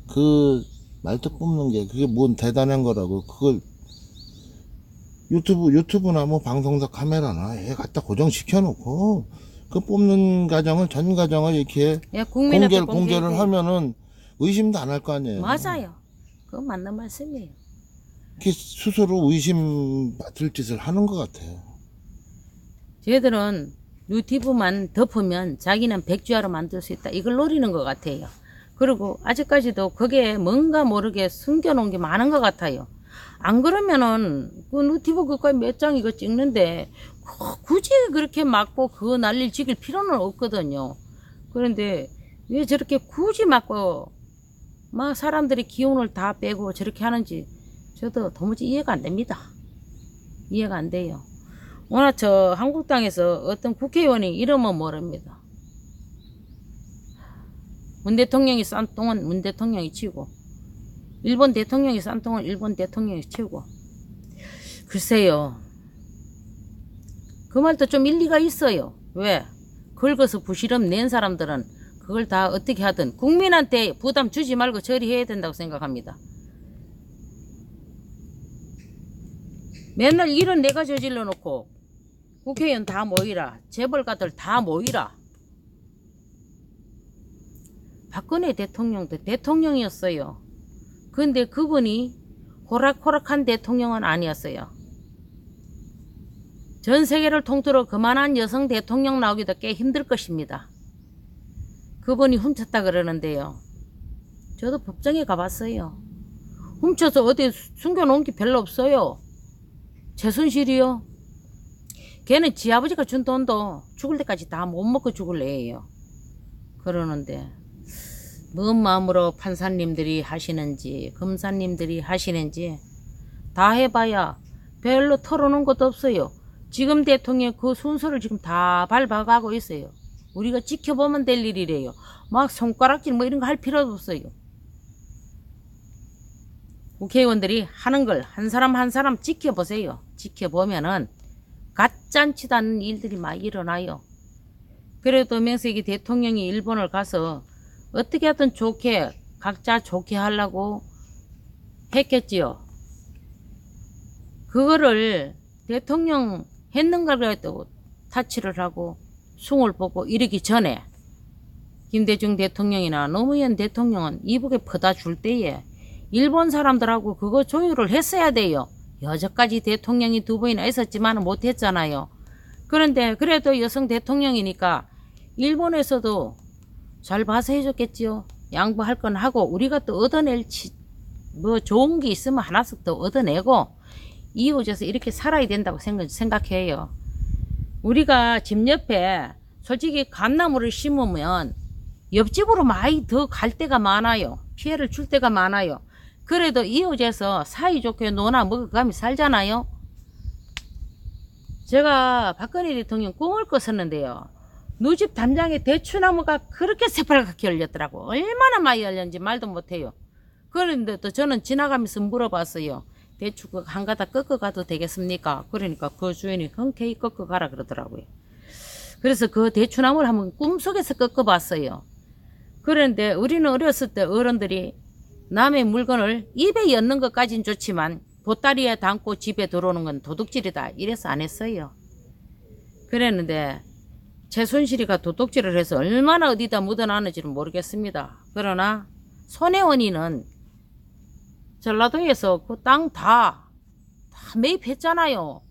그 말뚝 뽑는 게 그게 뭔 대단한 거라고. 그걸 유튜브나 뭐 방송사 카메라나 갖다 고정시켜 놓고 그 뽑는 과정을 전 과정을 이렇게 공개를 하면은 의심도 안 할 거 아니에요. 맞아요. 그건 맞는 말씀이에요. 이렇게 스스로 의심 받을 짓을 하는 것 같아요. 저희들은 유튜브만 덮으면 자기는 백주화로 만들 수 있다. 이걸 노리는 것 같아요. 그리고 아직까지도 그게 뭔가 모르게 숨겨놓은 게 많은 것 같아요. 안 그러면은 그 유튜브 그거에 몇 장 이거 찍는데 굳이 그렇게 막고 그거 난리를 지길 필요는 없거든요. 그런데 왜 저렇게 굳이 막고 막 사람들이 기운을 다 빼고 저렇게 하는지 저도 도무지 이해가 안 됩니다. 이해가 안 돼요. 워낙 저 한국당에서 어떤 국회의원이 이러면 모릅니다. 문 대통령이 싼 똥은 문 대통령이 치고 일본 대통령이 싼 똥은 일본 대통령이 치고. 글쎄요. 그 말도 좀 일리가 있어요. 왜? 긁어서 부실험 낸 사람들은 그걸 다 어떻게 하든 국민한테 부담 주지 말고 처리해야 된다고 생각합니다. 맨날 일은 내가 저질러 놓고 국회의원 다 모이라, 재벌가들 다 모이라. 박근혜 대통령도 대통령이었어요. 근데 그분이 호락호락한 대통령은 아니었어요. 전 세계를 통틀어 그만한 여성 대통령 나오기도 꽤 힘들 것입니다. 그분이 훔쳤다 그러는데요. 저도 법정에 가봤어요. 훔쳐서 어디 숨겨놓은 게 별로 없어요. 최순실이요. 걔는 지 아버지가 준 돈도 죽을 때까지 다 못 먹고 죽을 애예요. 그러는데 뭔 마음으로 판사님들이 하시는지 검사님들이 하시는지 다 해봐야 별로 털어놓은 것도 없어요. 지금 대통령 그 순서를 지금 다 밟아가고 있어요. 우리가 지켜보면 될 일이래요. 막 손가락질 뭐 이런 거 할 필요도 없어요. 국회의원들이 하는 걸 한 사람 한 사람 지켜보세요. 지켜보면은 가짠치도 않는 일들이 많이 일어나요. 그래도 명색이 대통령이 일본을 가서 어떻게 하든 좋게 각자 좋게 하려고 했겠지요. 그거를 대통령 했는가 그래도 타치를 하고 숭을 보고 이러기 전에 김대중 대통령이나 노무현 대통령은 이북에 퍼다 줄 때에 일본 사람들하고 그거 조율을 했어야 돼요. 여태까지 대통령이 2번이나 있었지만 못했잖아요. 그런데 그래도 여성 대통령이니까 일본에서도 잘 봐서 해줬겠지요. 양보할 건 하고 우리가 또 얻어낼 뭐 좋은 게 있으면 하나씩 더 얻어내고 이웃에서 이렇게 살아야 된다고 생각해요. 우리가 집 옆에 솔직히 감나무를 심으면 옆집으로 많이 더 갈 때가 많아요. 피해를 줄 때가 많아요. 그래도 이웃에서 사이좋게 노나 먹어가며 살잖아요. 제가 박근혜 대통령 꿈을 꿨었는데요. 누집 담장에 대추나무가 그렇게 새빨갛게 열렸더라고. 얼마나 많이 열렸는지 말도 못해요. 그런데 또 저는 지나가면서 물어봤어요. 대추 한 가닥 꺾어가도 되겠습니까? 그러니까 그 주인이 흔쾌히 꺾어가라 그러더라고요. 그래서 그 대추나무를 한번 꿈속에서 꺾어봤어요. 그런데 우리는 어렸을 때 어른들이 남의 물건을 입에 넣는 것까진 좋지만 보따리에 담고 집에 들어오는 건 도둑질이다 이래서 안 했어요. 그랬는데 최순실이가 도둑질을 해서 얼마나 어디다 묻어놨는지는 모르겠습니다. 그러나 손혜원이는 전라도에서 그 땅 다 매입했잖아요.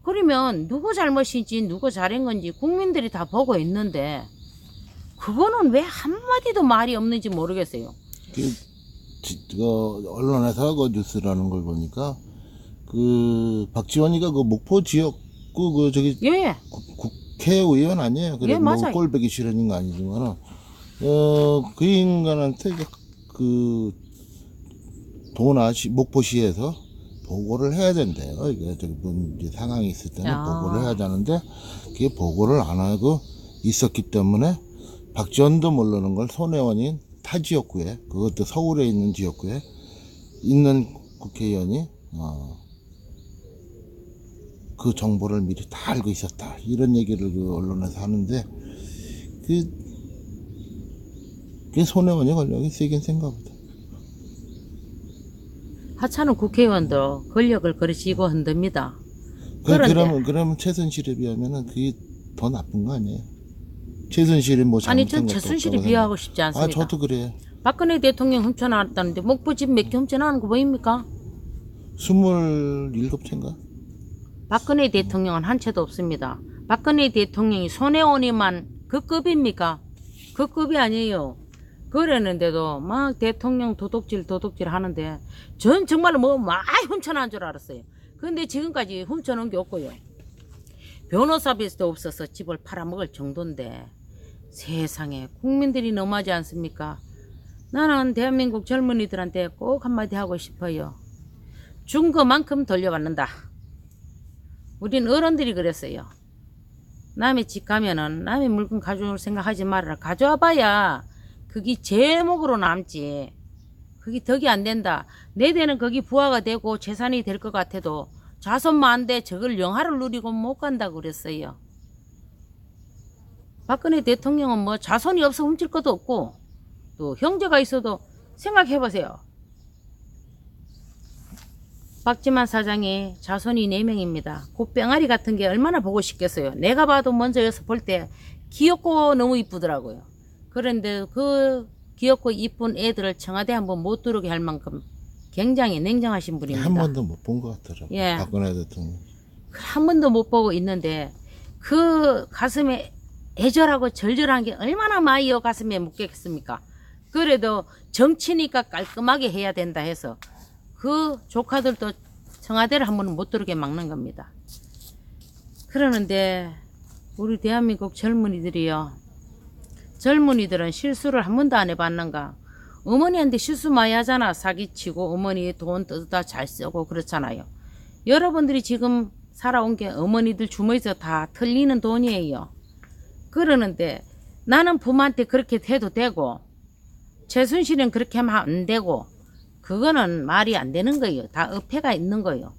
그러면 누구 잘못인지 누구 잘한 건지 국민들이 다 보고 있는데 그거는 왜 한마디도 말이 없는지 모르겠어요. 언론에서 그 뉴스라는 걸 보니까 박지원이가 그 목포 지역구 예. 국회의원 아니에요. 그래 예, 뭐 맞아요. 꼴배기 싫은 거 아니지만은 그 인간한테 목포시에서 보고를 해야 된대요. 이게 이제 상황이 있을 때는 보고를 해야 되는데 그게 보고를 안 하고 있었기 때문에 박지원도 모르는 걸 손혜원이 타 지역구에 그것도 서울에 있는 지역구에 있는 국회의원이 그 정보를 미리 다 알고 있었다 이런 얘기를 그 언론에서 하는데 그게 손혜원이 권력이 세긴 센가 보다. 하찮은 국회의원도 권력을 그르치고 흔듭니다. 그러면 최순실에 비하면은 그게 더 나쁜 거 아니에요? 최순실이 뭐 아니 잘못한 전 것도 최순실이 없다고 비하하고 싶지 않습니다. 저도 그래요. 박근혜 대통령 훔쳐나왔다는데 목포집 몇 개 훔쳐나는 거 보입니까? 27채인가? 박근혜 대통령은 한 채도 없습니다. 박근혜 대통령이 손혜원이만 그 급입니까? 그 급이 아니에요. 그랬는데도 막 대통령 도둑질 하는데 전 정말 뭐 많이 훔쳐난 줄 알았어요. 근데 지금까지 훔쳐놓은 게 없고요. 변호사 비스도 없어서 집을 팔아먹을 정도인데 세상에 국민들이 너무하지 않습니까? 나는 대한민국 젊은이들한테 꼭 한마디 하고 싶어요. 준 것만큼 돌려받는다. 우린 어른들이 그랬어요. 남의 집 가면은 남의 물건 가져올 생각하지 말아라. 가져와 봐야 그게 제목으로 남지. 그게 덕이 안 된다. 내 대는 거기 부하가 되고 재산이 될 것 같아도 자손만 안 돼. 저걸 영화를 누리고 못 간다고 그랬어요. 박근혜 대통령은 뭐 자손이 없어 훔칠 것도 없고 또 형제가 있어도 생각해보세요. 박지만 사장이 자손이 4명입니다. 그 뺑아리 같은 게 얼마나 보고 싶겠어요. 내가 봐도 먼저 여기서 볼 때 귀엽고 너무 이쁘더라고요. 그런데 그 귀엽고 이쁜 애들을 청와대 한번 못 들어오게 할 만큼 굉장히 냉정하신 분입니다. 한 번도 못 본 것 같더라고요. 예. 박근혜 대통령. 한 번도 못 보고 있는데 그 가슴에 애절하고 절절한 게 얼마나 많이 요 가슴에 묻겠습니까? 그래도 정치니까 깔끔하게 해야 된다 해서 그 조카들도 청와대를 한 번은 못 들어오게 막는 겁니다. 그러는데 우리 대한민국 젊은이들이요. 젊은이들은 실수를 한 번도 안 해봤는가? 어머니한테 실수 많이 하잖아. 사기치고 어머니 돈 뜯다 잘 쓰고 그렇잖아요. 여러분들이 지금 살아온 게 어머니들 주머니에서 다 틀리는 돈이에요. 그러는데 나는 부모한테 그렇게 해도 되고 최순실은 그렇게 하면 안 되고 그거는 말이 안 되는 거예요. 다 어폐가 있는 거예요.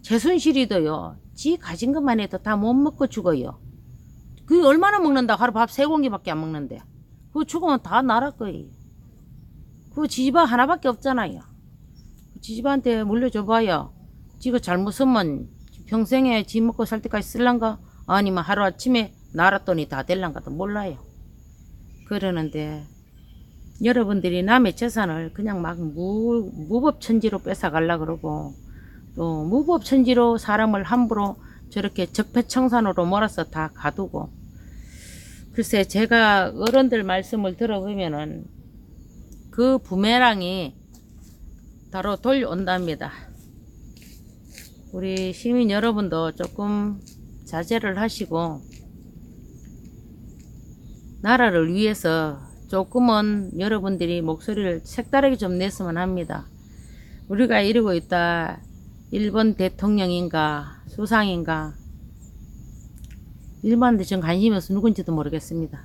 최순실이도요. 지 가진 것만 해도 다 못 먹고 죽어요. 그게 얼마나 먹는다. 하루 밥 3공기밖에 안 먹는데. 그거 죽으면 다 나라 거예요. 그거 지지바 하나밖에 없잖아요. 지지바한테 물려줘봐요. 지가 잘못 쓰면 평생에 지 먹고 살 때까지 쓸란가? 아니면 하루아침에 나라 돈이 다 될란가도 몰라요. 그러는데 여러분들이 남의 재산을 그냥 막 무법천지로 뺏어가려 그러고 또 무법천지로 사람을 함부로 저렇게 적폐청산으로 몰아서 다 가두고 글쎄 제가 어른들 말씀을 들어보면은 그 부메랑이 바로 돌려온답니다. 우리 시민 여러분도 조금 자제를 하시고 나라를 위해서 조금은 여러분들이 목소리를 색다르게 좀 냈으면 합니다. 우리가 이러고 있다. 일본 대통령인가 수상인가 일본한테 전 관심이 없어 누군지도 모르겠습니다.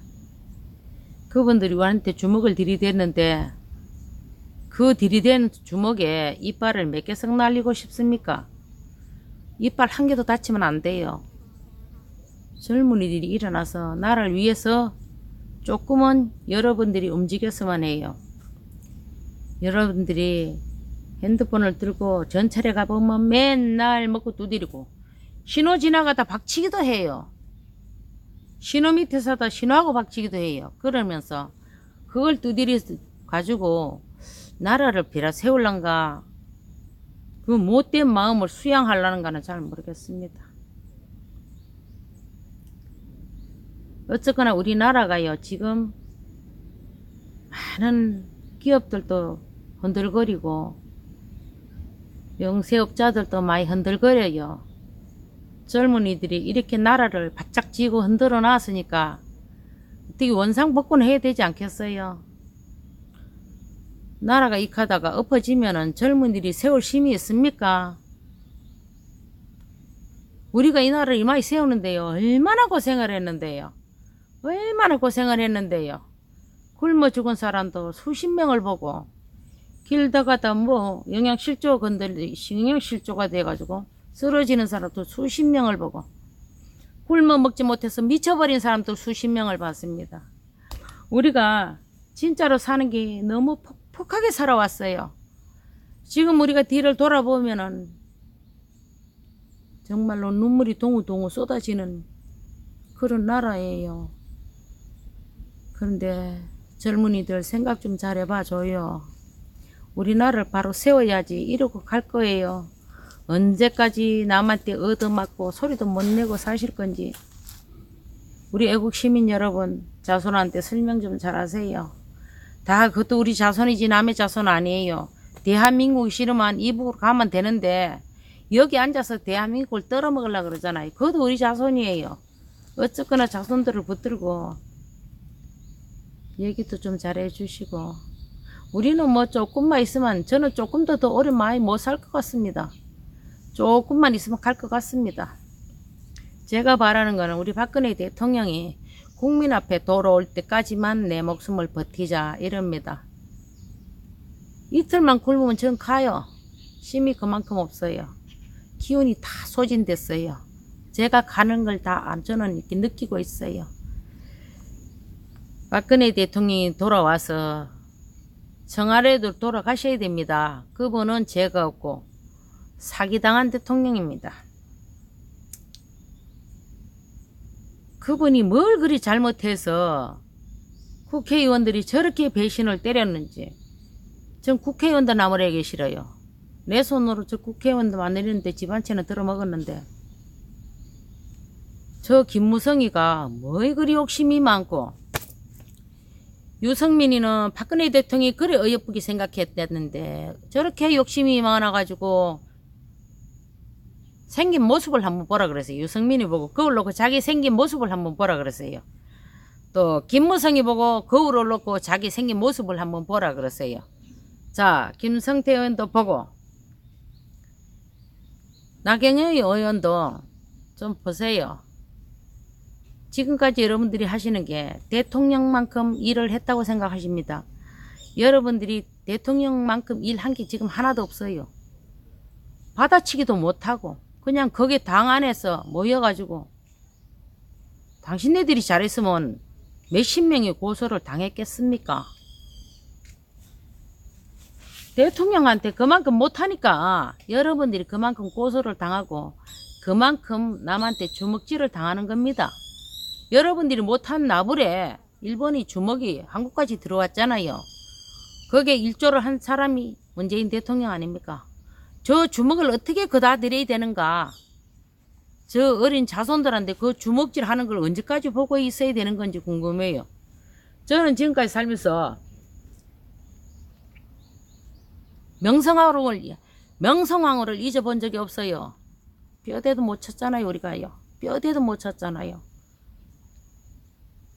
그분들이 우리한테 주먹을 들이댔는데 그 들이댄 주먹에 이빨을 몇 개 썩 날리고 싶습니까? 이빨 한 개도 다치면 안 돼요. 젊은이들이 일어나서 나라를 위해서 조금은 여러분들이 움직였으면 해요. 여러분들이 핸드폰을 들고 전철에 가보면 맨날 먹고 두드리고 신호 지나가다 박치기도 해요. 신호 밑에 서다 신호하고 박치기도 해요. 그러면서 그걸 두드려 가지고 나라를 빌어 세울란가 그 못된 마음을 수양하려는가는 잘 모르겠습니다. 어쨌거나 우리나라가요 지금 많은 기업들도 흔들거리고 영세업자들도 많이 흔들거려요. 젊은이들이 이렇게 나라를 바짝 쥐고 흔들어 놨으니까 어떻게 원상복권 해야 되지 않겠어요? 나라가 익하다가 엎어지면은 젊은이들이 세울 힘이 있습니까? 우리가 이 나라를 이마에 세우는데요. 얼마나 고생을 했는데요. 얼마나 고생을 했는데요. 굶어 죽은 사람도 수십 명을 보고 길다가다 뭐 영양실조 건들 영양실조가 돼가지고 쓰러지는 사람도 수십 명을 보고 굶어 먹지 못해서 미쳐버린 사람도 수십 명을 봤습니다. 우리가 진짜로 사는 게 너무 폭하게 살아왔어요. 지금 우리가 뒤를 돌아보면은 정말로 눈물이 동우동우 쏟아지는 그런 나라예요. 그런데 젊은이들 생각 좀 잘 해봐 줘요. 우리나라를 바로 세워야지 이러고 갈 거예요. 언제까지 남한테 얻어맞고 소리도 못 내고 사실 건지 우리 애국 시민 여러분 자손한테 설명 좀 잘 하세요. 다 그것도 우리 자손이지 남의 자손 아니에요. 대한민국이 싫으면 이북으로 가면 되는데 여기 앉아서 대한민국을 떨어먹으려고 그러잖아요. 그것도 우리 자손이에요. 어쨌거나 자손들을 붙들고 얘기도 좀 잘해 주시고 우리는 뭐 조금만 있으면 저는 조금 더 오래 많이 못 살 것 같습니다. 조금만 있으면 갈 것 같습니다. 제가 바라는 거는 우리 박근혜 대통령이 국민 앞에 돌아올 때까지만 내 목숨을 버티자 이럽니다. 이틀만 굶으면 전 가요. 힘이 그만큼 없어요. 기운이 다 소진됐어요. 제가 가는 걸 다 저는 이렇게 느끼고 있어요. 박근혜 대통령이 돌아와서 청와대도 돌아가셔야 됩니다. 그분은 죄가 없고 사기당한 대통령입니다. 그분이 뭘 그리 잘못해서 국회의원들이 저렇게 배신을 때렸는지 전 국회의원도 나무래기 싫어요. 내 손으로 저 국회의원도 만들었는데 집 한 채는 들어먹었는데 저 김무성이가 뭐 그리 욕심이 많고 유승민이는 박근혜 대통령이 그래 어여쁘게 생각했다는데 저렇게 욕심이 많아가지고 생긴 모습을 한번 보라 그랬어요. 유승민이 보고 거울 놓고 자기 생긴 모습을 한번 보라 그랬어요. 또 김무성이 보고 거울을 놓고 자기 생긴 모습을 한번 보라 그랬어요. 자, 김성태 의원도 보고 나경원 의원도 좀 보세요. 지금까지 여러분들이 하시는 게 대통령만큼 일을 했다고 생각하십니다. 여러분들이 대통령만큼 일한 게 지금 하나도 없어요. 받아치기도 못하고 그냥 거기 당 안에서 모여가지고 당신네들이 잘했으면 몇십 명의 고소를 당했겠습니까? 대통령한테 그만큼 못하니까 여러분들이 그만큼 고소를 당하고 그만큼 남한테 주먹질을 당하는 겁니다. 여러분들이 못한 나불에 일본이 주먹이 한국까지 들어왔잖아요. 거기에 일조를 한 사람이 문재인 대통령 아닙니까? 저 주먹을 어떻게 그다 드려야 되는가? 저 어린 자손들한테 그 주먹질 하는 걸 언제까지 보고 있어야 되는 건지 궁금해요. 저는 지금까지 살면서 명성황후를 잊어본 적이 없어요. 뼈대도 못 쳤잖아요, 우리가요. 뼈대도 못 쳤잖아요.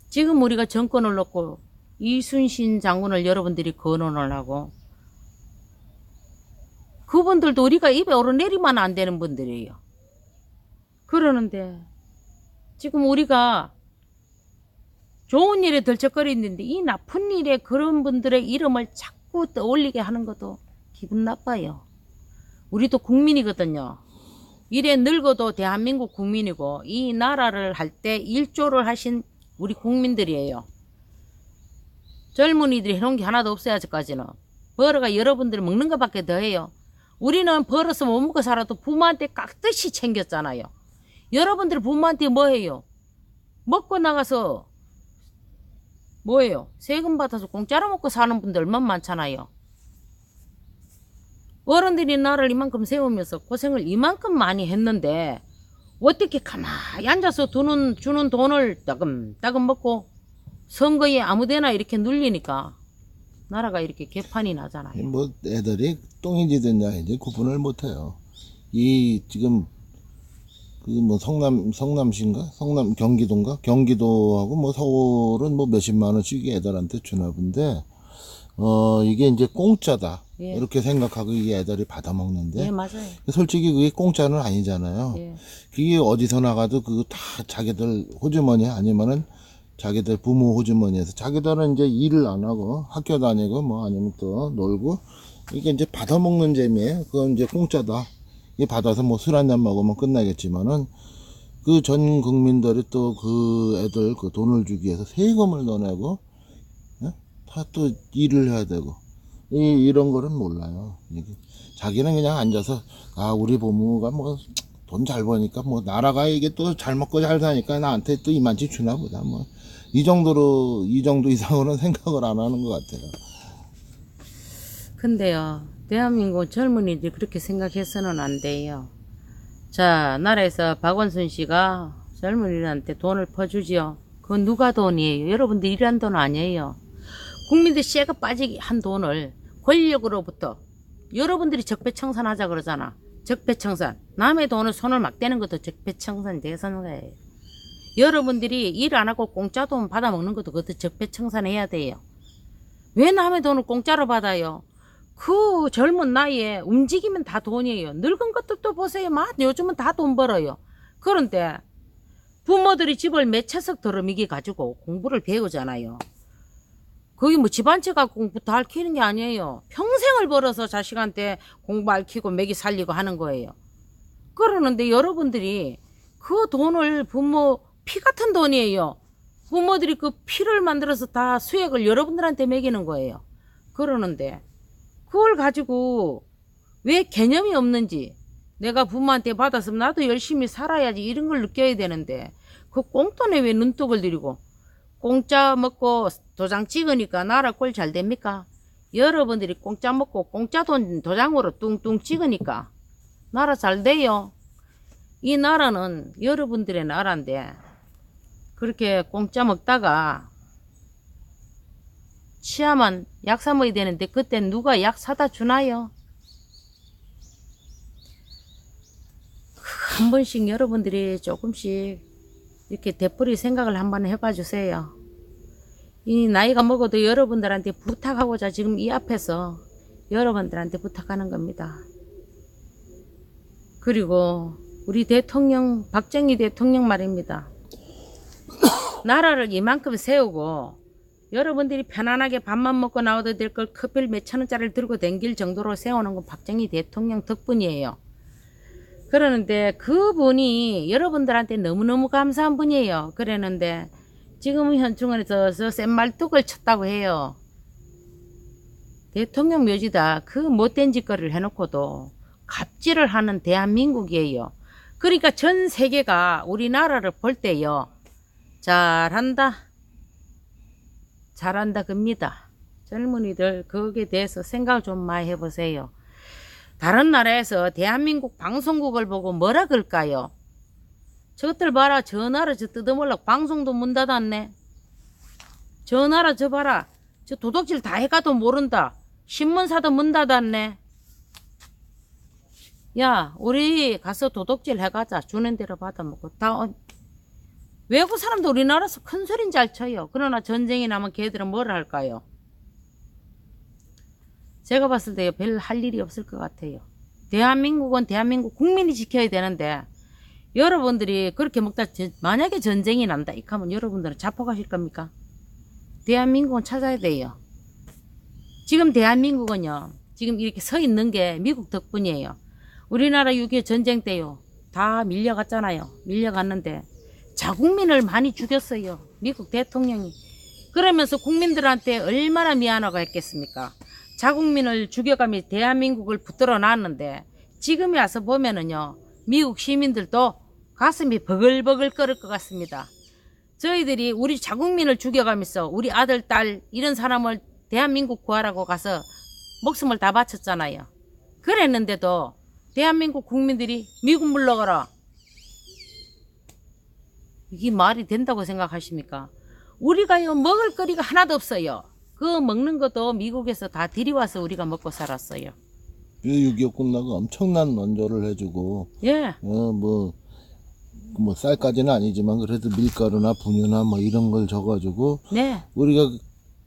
지금 우리가 정권을 놓고 이순신 장군을 여러분들이 거론을 하고 그분들도 우리가 입에 오르내리면 안 되는 분들이에요. 그러는데 지금 우리가 좋은 일에 덜쩍거리는데 이 나쁜 일에 그런 분들의 이름을 자꾸 떠올리게 하는 것도 기분 나빠요. 우리도 국민이거든요. 이래 늙어도 대한민국 국민이고 이 나라를 할 때 일조를 하신 우리 국민들이에요. 젊은이들이 해놓은 게 하나도 없어요. 아직까지는 벌어가 여러분들이 먹는 것밖에 더 해요. 우리는 벌어서 못 먹고 살아도 부모한테 깍듯이 챙겼잖아요. 여러분들 부모한테 뭐 해요? 먹고 나가서 뭐예요? 세금 받아서 공짜로 먹고 사는 분들 얼마나 많잖아요. 어른들이 나를 이만큼 세우면서 고생을 이만큼 많이 했는데 어떻게 가만히 앉아서 주는 돈을 따금따금 먹고 선거에 아무데나 이렇게 눌리니까 나라가 이렇게 개판이 나잖아요. 뭐 애들이 똥인지 이제 구분을 못해요. 이 지금 그 뭐 성남시인가 경기도인가 경기도하고 뭐 서울은 뭐 몇십만 원씩 애들한테 주나 본데 이게 이제 공짜다 예. 이렇게 생각하고 이게 애들이 받아먹는데 네, 맞아요. 솔직히 그게 공짜는 아니잖아요. 예. 그게 어디서 나가도 그거 다 자기들 호주머니 아니면은 자기들 부모 호주머니에서 자기들은 이제 일을 안 하고 학교 다니고 뭐 아니면 또 놀고 이게 이제 받아먹는 재미에 그건 이제 공짜다. 이 받아서 뭐 술 한잔 먹으면 끝나겠지만은 그 전 국민들이 또 그 애들 그 돈을 주기 위해서 세금을 더 내고 다 또 일을 해야 되고 이런 거는 몰라요. 자기는 그냥 앉아서 우리 부모가 뭐 돈 잘 버니까 뭐 나라가 이게 또 잘 먹고 잘 사니까 나한테 또 이만치 주나 보다 뭐 이 정도 이상으로는 생각을 안 하는 것 같아요. 근데요, 대한민국 젊은이들이 그렇게 생각해서는 안 돼요. 자, 나라에서 박원순 씨가 젊은이들한테 돈을 퍼주지요. 그건 누가 돈이에요? 여러분들 일한 돈 아니에요. 국민들 쇠가 빠지게 한 돈을 권력으로부터 여러분들이 적폐청산하자 그러잖아. 적폐청산. 남의 돈을 손을 막 대는 것도 적폐청산 대선 거예요. 여러분들이 일 안 하고 공짜 돈 받아먹는 것도 그것도 적폐청산해야 돼요. 왜 남의 돈을 공짜로 받아요? 그 젊은 나이에 움직이면 다 돈이에요. 늙은 것들도 보세요. 요즘은 다 돈 벌어요. 그런데 부모들이 집을 몇 채석 더러미기 가지고 공부를 배우잖아요. 거기 뭐 집 한 채 갖고 공부 다 알키는 게 아니에요. 평생을 벌어서 자식한테 공부 알키고 먹이 살리고 하는 거예요. 그러는데 여러분들이 그 돈을 부모 피 같은 돈이에요. 부모들이 그 피를 만들어서 다 수액을 여러분들한테 먹이는 거예요. 그러는데 그걸 가지고 왜 개념이 없는지 내가 부모한테 받았으면 나도 열심히 살아야지 이런 걸 느껴야 되는데 그 꽁돈에 왜 눈독을 들이고 공짜 먹고 도장 찍으니까 나라 꼴 잘 됩니까? 여러분들이 공짜 먹고 공짜 돈 도장으로 뚱뚱 찍으니까 나라 잘 돼요. 이 나라는 여러분들의 나라인데 그렇게 공짜 먹다가 취하면 약 사 먹어야 되는데 그때 누가 약 사다 주나요? 한 번씩 여러분들이 조금씩 이렇게 되풀이 생각을 한번 해봐 주세요. 이 나이가 먹어도 여러분들한테 부탁하고자 지금 이 앞에서 여러분들한테 부탁하는 겁니다. 그리고 우리 대통령 박정희 대통령 말입니다. 나라를 이만큼 세우고 여러분들이 편안하게 밥만 먹고 나와도 될 걸 커피를 몇천 원짜리를 들고 댕길 정도로 세워놓은 건 박정희 대통령 덕분이에요. 그러는데 그분이 여러분들한테 너무너무 감사한 분이에요. 그랬는데 지금 현충원에서 센 말뚝을 쳤다고 해요. 대통령 묘지다 그 못된 짓거리를 해놓고도 갑질을 하는 대한민국이에요. 그러니까 전 세계가 우리나라를 볼 때요. 잘한다 겁니다. 젊은이들 거기에 대해서 생각을 좀 많이 해보세요. 다른 나라에서 대한민국 방송국을 보고 뭐라 그럴까요? 저것들 봐라. 저 나라 저 뜯어먹으려고 방송도 문 닫았네. 저 나라 저 봐라. 저 도둑질 다 해가도 모른다. 신문사도 문 닫았네. 야 우리 가서 도둑질 해가자. 주는 대로 받아먹고 다 외국 사람도 우리나라에서 큰 소린 잘 쳐요. 그러나 전쟁이 나면 걔들은 뭘 할까요? 제가 봤을 때 별 할 일이 없을 것 같아요. 대한민국은 대한민국 국민이 지켜야 되는데 여러분들이 그렇게 먹다 만약에 전쟁이 난다 이렇게 하면 여러분들은 자폭하실 겁니까? 대한민국은 찾아야 돼요. 지금 대한민국은요. 지금 이렇게 서 있는 게 미국 덕분이에요. 우리나라 6.25 전쟁 때요. 다 밀려갔잖아요. 밀려갔는데 자국민을 많이 죽였어요. 미국 대통령이. 그러면서 국민들한테 얼마나 미안하고 했겠습니까? 자국민을 죽여가며 대한민국을 붙들어 놨는데 지금에 와서 보면은요. 미국 시민들도 가슴이 버글버글 끓을 것 같습니다. 저희들이 우리 자국민을 죽여가면서 우리 아들, 딸 이런 사람을 대한민국 구하라고 가서 목숨을 다 바쳤잖아요. 그랬는데도 대한민국 국민들이 미국 물러가라. 이게 말이 된다고 생각하십니까? 우리가요 먹을 거리가 하나도 없어요. 그 먹는 것도 미국에서 다 들이와서 우리가 먹고 살았어요. 6.25 끝나고 엄청난 원조를 해주고 예. 뭐 쌀까지는 아니지만 그래도 밀가루나 분유나 뭐 이런 걸 줘가지고 네. 우리가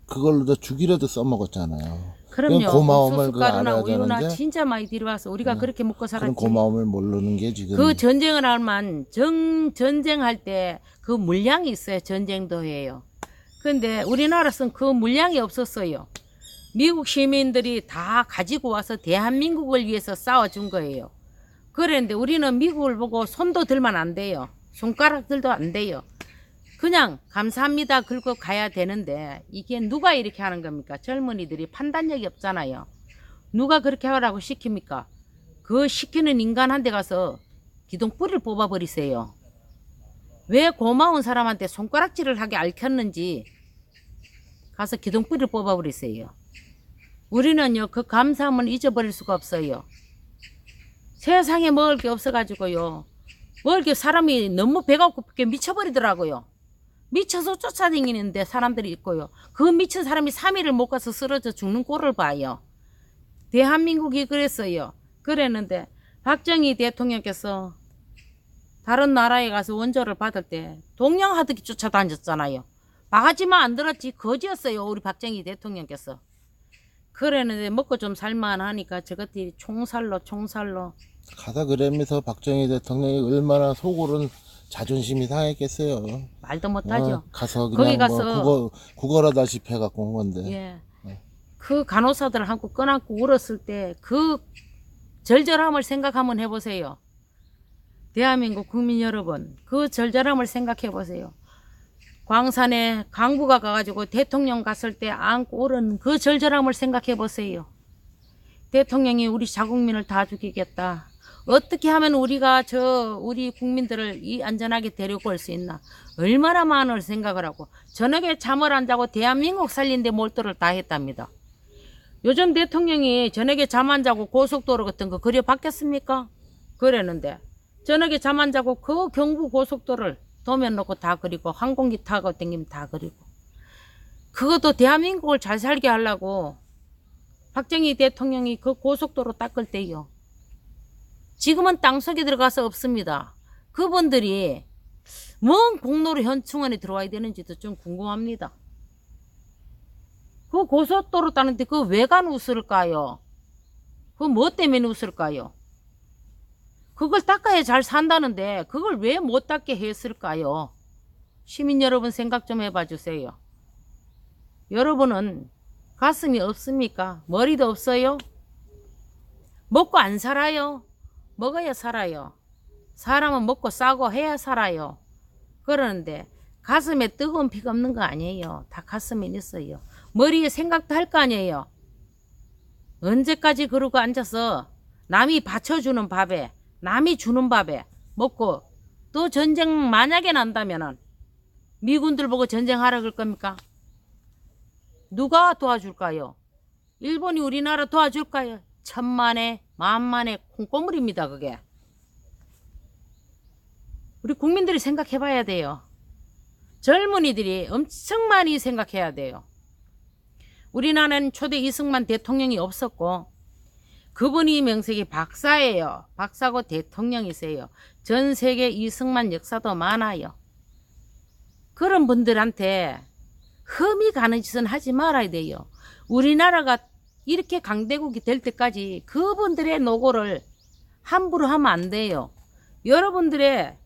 그걸로 더 죽이라도 써먹었잖아요. 그럼요. 고마움을 그거 숟가루나 알아야 우유나 되는데 진짜 많이 들이와서 우리가 그렇게 먹고 살았지. 그런 고마움을 모르는 게 지금 그 전쟁을 하면 전쟁할 때 그 물량이 있어요. 전쟁도 해요. 근데 우리나라에서는 그 물량이 없었어요. 미국 시민들이 다 가지고 와서 대한민국을 위해서 싸워준 거예요. 그런데 우리는 미국을 보고 손도 들면 안 돼요. 손가락들도 안 돼요. 그냥 감사합니다 긁고 가야 되는데 이게 누가 이렇게 하는 겁니까? 젊은이들이 판단력이 없잖아요. 누가 그렇게 하라고 시킵니까? 그 시키는 인간한테 가서 기둥뿌리를 뽑아버리세요. 왜 고마운 사람한테 손가락질을 하게 앓혔는지 가서 기둥뿌리를 뽑아버리세요. 우리는요 그 감사함을 잊어버릴 수가 없어요. 세상에 먹을 게 없어가지고요. 먹을 게 사람이 너무 배가 고프게 미쳐버리더라고요. 미쳐서 쫓아다니는데 사람들이 있고요. 그 미친 사람이 3일을 못 가서 쓰러져 죽는 꼴을 봐요. 대한민국이 그랬어요. 그랬는데 박정희 대통령께서 다른 나라에 가서 원조를 받을 때 동양하듯이 쫓아다녔잖아요. 바가지만 안 들었지 거지였어요. 우리 박정희 대통령께서. 그랬는데 먹고 좀 살만하니까 저것들이 총살로 가다 그러면서 박정희 대통령이 얼마나 속으로는 자존심이 상했겠어요. 말도 못하죠. 가서 그냥 거기 가서 뭐 구걸하다시피 해갖고 온 건데. 예. 그 간호사들 한고 껴안고 울었을 때 그 절절함을 생각 한번 해보세요. 대한민국 국민 여러분, 그 절절함을 생각해 보세요. 광산에 강부가 가가지고 대통령 갔을 때 안고 울은 그 절절함을 생각해 보세요. 대통령이 우리 자국민을 다 죽이겠다. 어떻게 하면 우리가 우리 국민들을 이 안전하게 데리고 올 수 있나? 얼마나 많은 생각을 하고 저녁에 잠을 안 자고 대한민국 살린데 몰두를 다 했답니다. 요즘 대통령이 저녁에 잠 안 자고 고속도로 같은 거 그려 봤겠습니까? 그랬는데 저녁에 잠 안 자고 그 경부 고속도로를 도면 놓고 다 그리고 항공기 타고 댕기면 다 그리고 그것도 대한민국을 잘 살게 하려고 박정희 대통령이 그 고속도로 닦을 때요. 지금은 땅속에 들어가서 없습니다. 그분들이 뭔 공로로 현충원에 들어와야 되는지도 좀 궁금합니다. 그 고속도로 따는데 그 외관 웃을까요? 그 뭐 때문에 웃을까요? 그걸 닦아야 잘 산다는데 그걸 왜 못 닦게 했을까요? 시민 여러분 생각 좀 해봐 주세요. 여러분은 가슴이 없습니까? 머리도 없어요? 먹고 안 살아요? 먹어야 살아요. 사람은 먹고 싸고 해야 살아요. 그러는데 가슴에 뜨거운 피가 없는 거 아니에요. 다 가슴에 있어요. 머리에 생각도 할 거 아니에요. 언제까지 그러고 앉아서 남이 받쳐주는 밥에, 남이 주는 밥에 먹고 또 전쟁 만약에 난다면은 미군들 보고 전쟁하라 그럴 겁니까? 누가 도와줄까요? 일본이 우리나라 도와줄까요? 천만에 만만에 콩고물입니다. 그게. 우리 국민들이 생각해 봐야 돼요. 젊은이들이 엄청 많이 생각해야 돼요. 우리나라는 초대 이승만 대통령이 없었고 그분이 명색이 박사예요. 박사고 대통령이세요. 전 세계 이승만 역사도 많아요. 그런 분들한테 흠이 가는 짓은 하지 말아야 돼요. 우리나라가 이렇게 강대국이 될 때까지 그분들의 노고를 함부로 하면 안 돼요. 여러분들의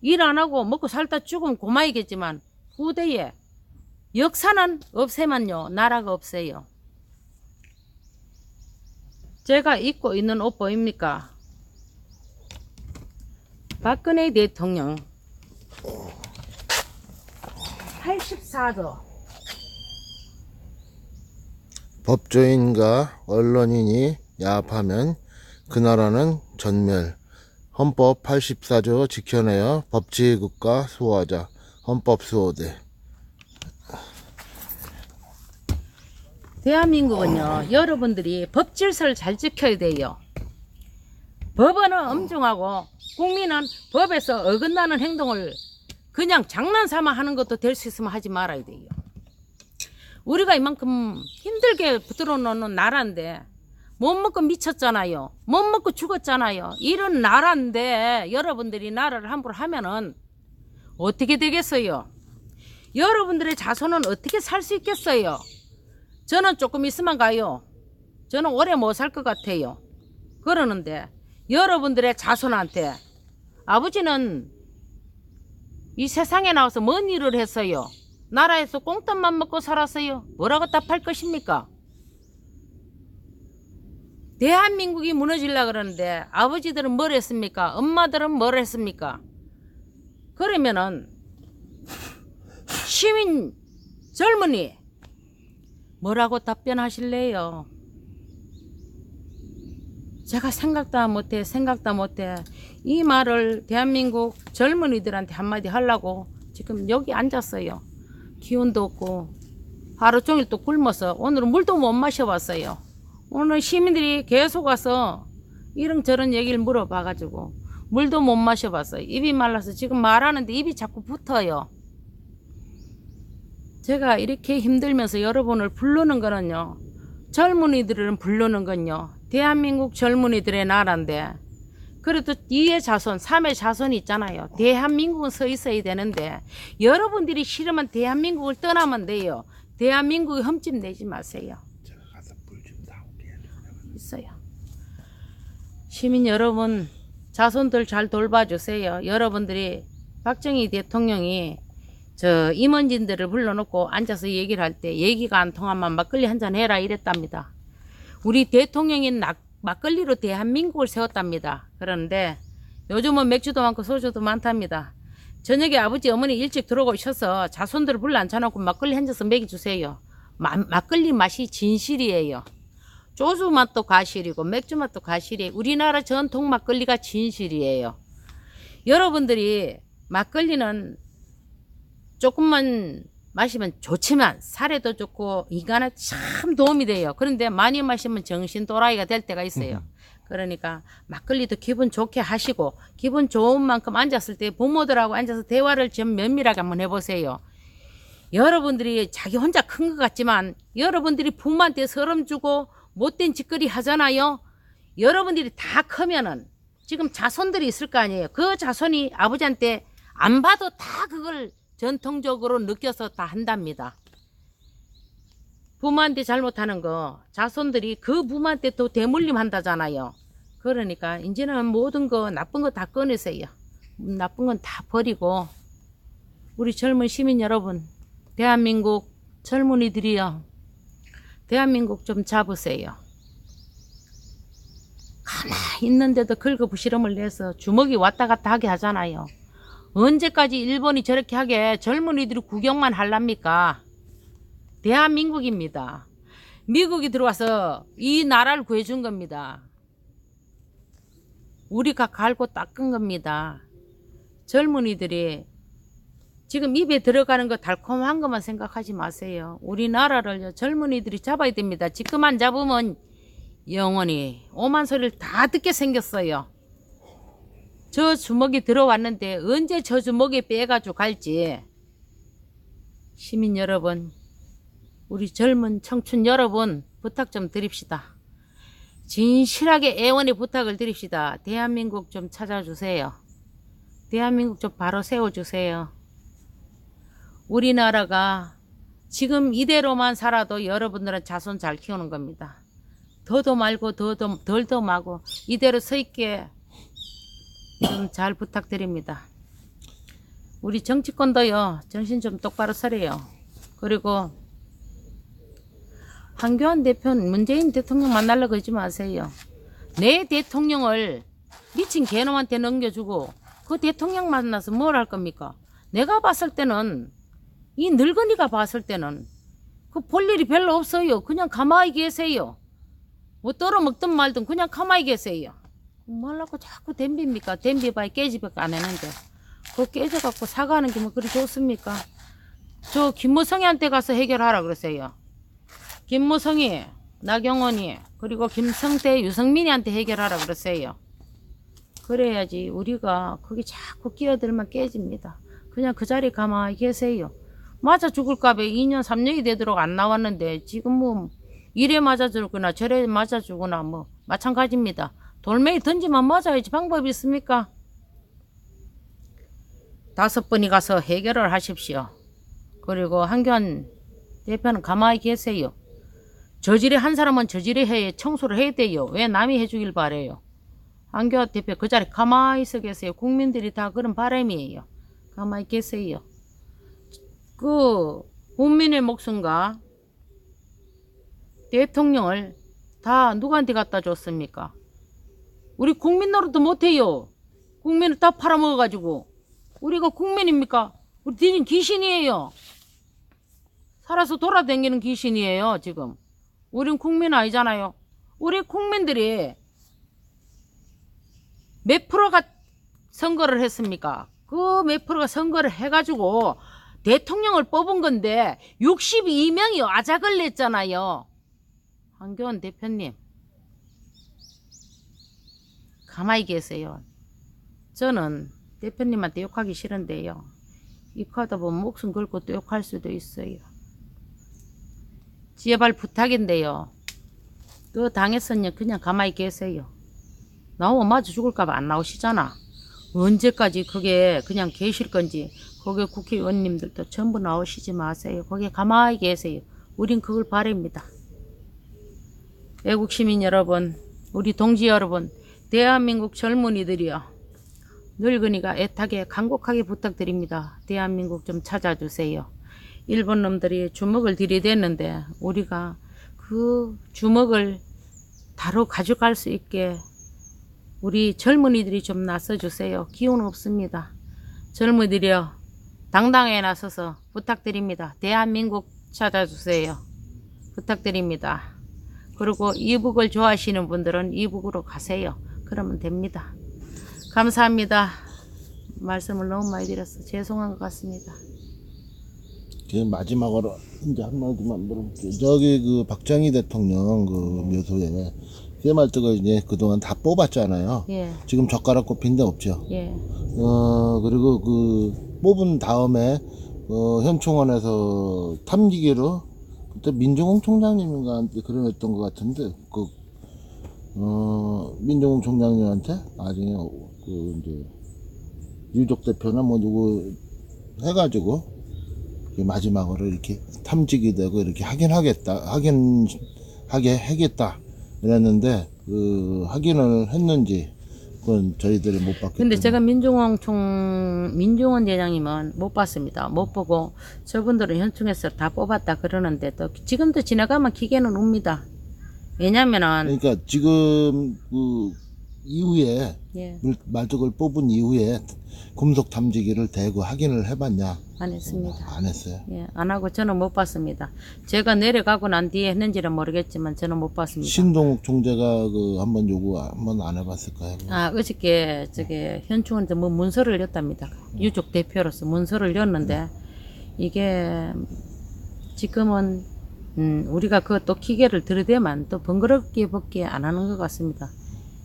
일 안 하고 먹고 살다 죽으면 고마이겠지만 후대에 역사는 없애면요 나라가 없어요. 제가 입고 있는 옷 보입니까? 박근혜 대통령 84도 법조인과 언론인이 야합하면 그 나라는 전멸. 헌법 84조 지켜내어 법치국가 수호하자. 헌법수호대. 대한민국은요 여러분들이 법 질서를 잘 지켜야 돼요. 법은 엄중하고 국민은 법에서 어긋나는 행동을 그냥 장난삼아 하는 것도 될 수 있으면 하지 말아야 돼요. 우리가 이만큼 힘들게 붙들어 놓는 나라인데 못 먹고 미쳤잖아요. 못 먹고 죽었잖아요. 이런 나라인데 여러분들이 나라를 함부로 하면은 어떻게 되겠어요? 여러분들의 자손은 어떻게 살 수 있겠어요? 저는 조금 있으면 가요. 저는 오래 못 살 것 같아요. 그러는데 여러분들의 자손한테 아버지는 이 세상에 나와서 뭔 일을 했어요? 나라에서 꽁돈만 먹고 살았어요? 뭐라고 답할 것입니까? 대한민국이 무너지려고 그러는데 아버지들은 뭘 했습니까? 엄마들은 뭘 했습니까? 그러면은 시민 젊은이 뭐라고 답변하실래요? 제가 생각도 못해 이 말을 대한민국 젊은이들한테 한마디 하려고 지금 여기 앉았어요. 기운도 없고 하루 종일 또 굶어서 오늘은 물도 못 마셔봤어요. 오늘 시민들이 계속 와서 이런저런 얘기를 물어봐가지고 물도 못 마셔봤어요. 입이 말라서 지금 말하는데 입이 자꾸 붙어요. 제가 이렇게 힘들면서 여러분을 부르는 거는요, 젊은이들은 부르는 건요, 대한민국 젊은이들의 나라인데 그래도 2의 자손, 3의 자손이 있잖아요. 대한민국은 서 있어야 되는데 여러분들이 싫으면 대한민국을 떠나면 돼요. 대한민국에 흠집 내지 마세요. 있어요. 시민 여러분, 자손들 잘 돌봐주세요. 여러분들이 박정희 대통령이 저 임원진들을 불러놓고 앉아서 얘기를 할 때 얘기가 안 통하면 막걸리 한잔 해라 이랬답니다. 우리 대통령이 막걸리로 대한민국을 세웠답니다. 그런데 요즘은 맥주도 많고 소주도 많답니다. 저녁에 아버지 어머니 일찍 들어오셔서 자손들을 불러 앉혀놓고 막걸리 한 잔씩 먹여주세요. 막걸리 맛이 진실이에요. 소주 맛도 가실이고 맥주 맛도 가실이에요. 우리나라 전통 막걸리가 진실이에요. 여러분들이 막걸리는 조금만 마시면 좋지만 살에도 좋고 인간에 참 도움이 돼요. 그런데 많이 마시면 정신 또라이가 될 때가 있어요. 그러니까 막걸리도 기분 좋게 하시고 기분 좋은 만큼 앉았을 때 부모들하고 앉아서 대화를 좀 면밀하게 한번 해보세요. 여러분들이 자기 혼자 큰 것 같지만 여러분들이 부모한테 서름 주고 못된 짓거리 하잖아요. 여러분들이 다 크면은 지금 자손들이 있을 거 아니에요. 그 자손이 아버지한테 안 봐도 다 그걸 전통적으로 느껴서 다 한답니다. 부모한테 잘못하는 거 자손들이 그 부모한테 또 대물림 한다잖아요. 그러니까 이제는 모든 거 나쁜 거 다 꺼내세요. 나쁜 건 다 버리고 우리 젊은 시민 여러분, 대한민국 젊은이들이요, 대한민국 좀 잡으세요. 가만히 있는데도 긁어부시럼을 내서 주먹이 왔다 갔다 하게 하잖아요. 언제까지 일본이 저렇게 하게 젊은이들이 구경만 할랍니까? 대한민국입니다. 미국이 들어와서 이 나라를 구해준 겁니다. 우리가 갈고 닦은 겁니다. 젊은이들이 지금 입에 들어가는 거 달콤한 것만 생각하지 마세요. 우리나라를 젊은이들이 잡아야 됩니다. 지금 안 잡으면 영원히 오만 소리를 다 듣게 생겼어요. 저 주먹이 들어왔는데 언제 저 주먹에 빼가지고 갈지. 시민 여러분, 우리 젊은 청춘 여러분, 부탁 좀 드립시다. 진실하게 애원의 부탁을 드립시다. 대한민국 좀 찾아주세요. 대한민국 좀 바로 세워주세요. 우리나라가 지금 이대로만 살아도 여러분들은 자손 잘 키우는 겁니다. 더도 말고 덜도 마고 이대로 서 있게 좀 잘 부탁드립니다. 우리 정치권도요, 정신 좀 똑바로 차려요. 그리고 한교안 대표는 문재인 대통령 만나려고 하지 마세요. 내 대통령을 미친 개놈한테 넘겨주고 그 대통령 만나서 뭘 할 겁니까? 내가 봤을 때는, 이 늙은이가 봤을 때는 그 볼 일이 별로 없어요. 그냥 가만히 계세요. 뭐 떨어먹든 말든 그냥 가만히 계세요. 뭐라고 자꾸 댐비입니까? 댐비봐야 깨지밖에 안 했는데 그거 깨져갖고 사과하는 게 뭐 그리 좋습니까? 저 김무성이한테 가서 해결하라 그러세요. 김무성이, 나경원이, 그리고 김성태, 유성민이한테 해결하라 그러세요. 그래야지 우리가 거기 자꾸 끼어들면 깨집니다. 그냥 그 자리에 가만히 계세요. 맞아 죽을까봐 2년 3년이 되도록 안 나왔는데 지금 뭐 이래 맞아 죽거나 저래 맞아 죽거나 뭐 마찬가지입니다. 돌멩이 던지면 맞아야지 방법이 있습니까? 5번이 가서 해결을 하십시오. 그리고 한교안 대표는 가만히 계세요. 저질에 한 사람은 저질에 해 청소를 해야 돼요. 왜 남이 해주길 바래요? 한교안 대표 그 자리에 가만히 있어 계세요. 국민들이 다 그런 바람이에요. 가만히 계세요. 그 국민의 목숨과 대통령을 다 누구한테 갖다 줬습니까? 우리 국민 노릇도 못해요. 국민을 다 팔아먹어가지고. 우리가 국민입니까? 우리 뒤는 귀신이에요. 살아서 돌아다니는 귀신이에요 지금. 우린 국민 아니잖아요. 우리 국민들이 몇 프로가 선거를 했습니까? 그 몇 프로가 선거를 해가지고 대통령을 뽑은 건데 62명이 아작을 냈잖아요. 한교안 대표님 가만히 계세요. 저는 대표님한테 욕하기 싫은데요, 욕하다 보면 목숨 걸고 또 욕할 수도 있어요. 제발 부탁인데요, 그 당했으면 그냥 가만히 계세요. 나오면 마저 죽을까봐 안 나오시잖아. 언제까지 그게 그냥 계실 건지. 거기 국회의원님들도 전부 나오시지 마세요. 거기에 가만히 계세요. 우린 그걸 바랍니다. 애국 시민 여러분, 우리 동지 여러분, 대한민국 젊은이들이요, 늙은이가 애타게 간곡하게 부탁드립니다. 대한민국 좀 찾아주세요. 일본 놈들이 주먹을 들이댔는데 우리가 그 주먹을 바로 가져갈 수 있게 우리 젊은이들이 좀 나서주세요. 기운 없습니다. 젊은이들이요, 당당하게 나서서 부탁드립니다. 대한민국 찾아주세요. 부탁드립니다. 그리고 이북을 좋아하시는 분들은 이북으로 가세요. 그러면 됩니다. 감사합니다. 말씀을 너무 많이 드려서 죄송한 것 같습니다. 마지막으로 이제 한마디만 물어볼게요. 저기 그 박정희 대통령 그 묘소에 쇠말뚝을 이제 그동안 다 뽑았잖아요. 예. 지금 젓가락 꼽힌 데 없죠. 예. 그리고 그 뽑은 다음에 현충원에서 탐지기로 그때 민정홍 총장님인가 한테 그랬던 것 같은데 그 민정홍 총장님한테 나중에 그 이제 유족 대표나 뭐 누구 해가지고 마지막으로 이렇게 탐지기 되고 이렇게 하게 하겠다 이랬는데 그 확인을 했는지 그건 저희들이 못 봤기 근데 때문에. 제가 민중원 대장님은 못 봤습니다. 못 보고 저분들은 현충에서 다 뽑았다 그러는데 또 지금도 지나가면 기계는 옵니다. 왜냐면은 그러니까 지금 그 이후에 예, 말뚝을 뽑은 이후에 금속 탐지기를 대고 확인을 해봤냐? 안 했습니다. 안 했어요. 예, 안 하고 저는 못 봤습니다. 제가 내려가고 난 뒤에 했는지는 모르겠지만 저는 못 봤습니다. 신동욱 총재가 그 한번 요구 한번 안 해봤을까요? 아, 어저께 저게 현충원한테 뭐 문서를 냈답니다. 유족 대표로서 문서를 냈는데 이게 지금은 우리가 그또 기계를 들이대면 또 번거롭게밖에 안 하는 것 같습니다.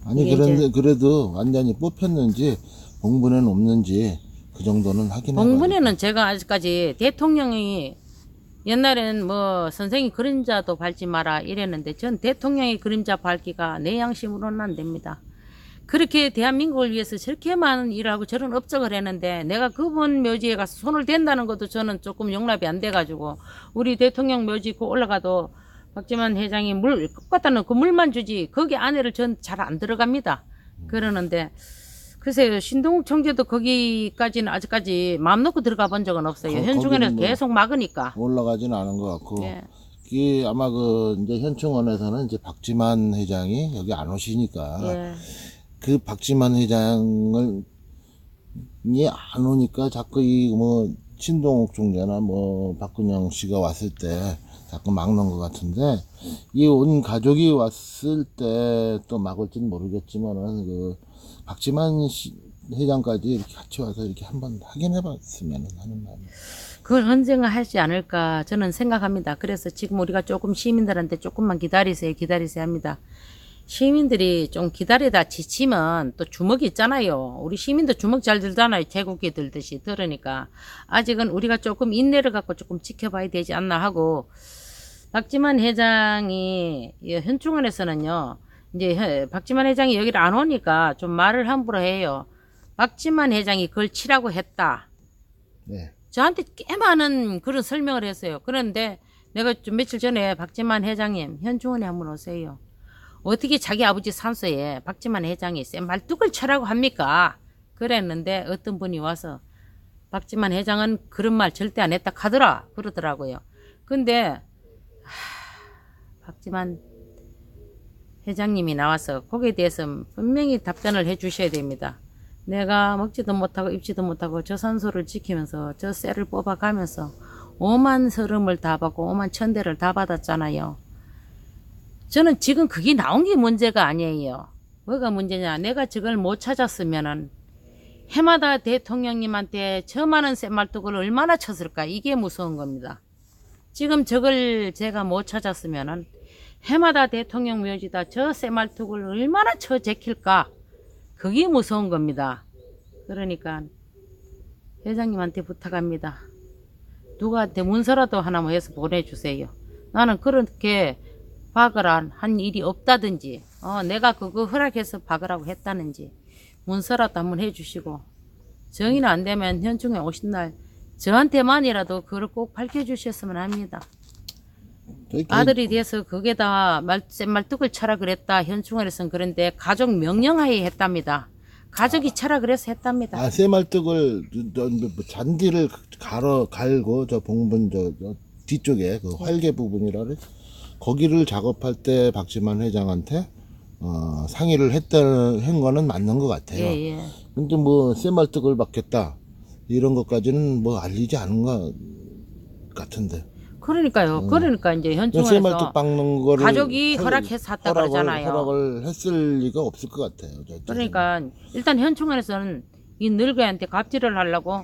아니 이게 그런데 그래도 완전히 뽑혔는지 봉분에는 없는지 그 정도는 확인해. 봉분에는 제가 아직까지 대통령이 옛날에는 뭐 선생이 그림자도 밟지 마라 이랬는데 전 대통령의 그림자 밟기가 내 양심으로는 안 됩니다. 그렇게 대한민국을 위해서 저렇게 많은 일을 하고 저런 업적을 했는데 내가 그분 묘지에 가서 손을 댄다는 것도 저는 조금 용납이 안 돼가지고 우리 대통령 묘지 그 올라가도 박지만 회장이 물 갖다는 그 물만 주지 거기 안에를 전 잘 안 들어갑니다. 그러는데 글쎄요 신동욱 총재도 거기까지는 아직까지 마음 놓고 들어가 본 적은 없어요. 현충원에서 거기는 뭐 계속 막으니까. 올라가지는 않은 것 같고. 예. 이 아마 그 이제 현충원에서는 이제 박지만 회장이 여기 안 오시니까 예. 그 박지만 회장을 이 안 오니까 자꾸 이 뭐 신동욱 총재나 뭐 박근영 씨가 왔을 때 자꾸 막는 것 같은데 이 온 가족이 왔을 때 또 막을지는 모르겠지만은 그 박지만 회장까지 이렇게 같이 와서 이렇게 한번 확인해봤으면 하는 마음. 그걸 언젠가 하지 않을까 저는 생각합니다. 그래서 지금 우리가 조금 시민들한테 조금만 기다리세요 합니다. 시민들이 좀 기다리다 지치면 또 주먹이 있잖아요. 우리 시민도 주먹 잘 들잖아요. 제국이 들듯이. 들으니까 아직은 우리가 조금 인내를 갖고 조금 지켜봐야 되지 않나 하고 박지만 회장이 현충원에서는요. 이제 박지만 회장이 여기를 안 오니까 좀 말을 함부로 해요. 박지만 회장이 그걸 치라고 했다. 네. 저한테 꽤 많은 그런 설명을 했어요. 그런데 내가 좀 며칠 전에 박지만 회장님 현충원에 한번 오세요. 어떻게 자기 아버지 산소에 박지만 회장이 센 말뚝을 쳐라고 합니까? 그랬는데 어떤 분이 와서 박지만 회장은 그런 말 절대 안 했다 하더라 그러더라고요. 근데 박지만 회장님이 나와서 거기에 대해서 분명히 답변을 해 주셔야 됩니다. 내가 먹지도 못하고 입지도 못하고 저 산소를 지키면서 저 쇠를 뽑아가면서 오만 서름을 다 받고 오만 천대를 다 받았잖아요. 저는 지금 그게 나온 게 문제가 아니에요. 뭐가 문제냐. 내가 저걸 못 찾았으면은 해마다 대통령님한테 저 많은 쇠말뚝을 얼마나 쳤을까. 이게 무서운 겁니다. 지금 저걸 제가 못 찾았으면은 해마다 대통령 묘지다 저 쇠말뚝을 얼마나 쳐 제킬까. 그게 무서운 겁니다. 그러니까 회장님한테 부탁합니다. 누구한테 문서라도 하나 해서 보내주세요. 나는 그렇게 박으라 한 일이 없다든지 내가 그거 허락해서 박으라고 했다는지 문서라도 한번 해주시고 정의는 안 되면 현충에 오신 날 저한테만이라도 그걸 꼭 밝혀주셨으면 합니다. 아들이 돼서 거기에다 말뚝을 쳐라 그랬다. 현충원에서는 그런데 가족 명령하에 했답니다. 가족이 쳐라 그래서 했답니다. 아, 쇠말뚝을 잔디를 갈고 저 봉분 저 뒤쪽에 그 활개 부분이라 그래. 거기를 작업할 때 박지만 회장한테 상의를 한 거는 맞는 것 같아요. 예, 예. 근데 뭐 쇠말뚝을 박겠다 이런 것까지는 뭐 알리지 않은 것 같은데. 그러니까요. 그러니까 이제 쇠말뚝 현충원에서 박는 거를 가족이 허락해서 했다 그러잖아요. 허락을 했을 리가 없을 것 같아요. 그러니까 일단 현충원에서는 이 늙어한테 갑질을 하려고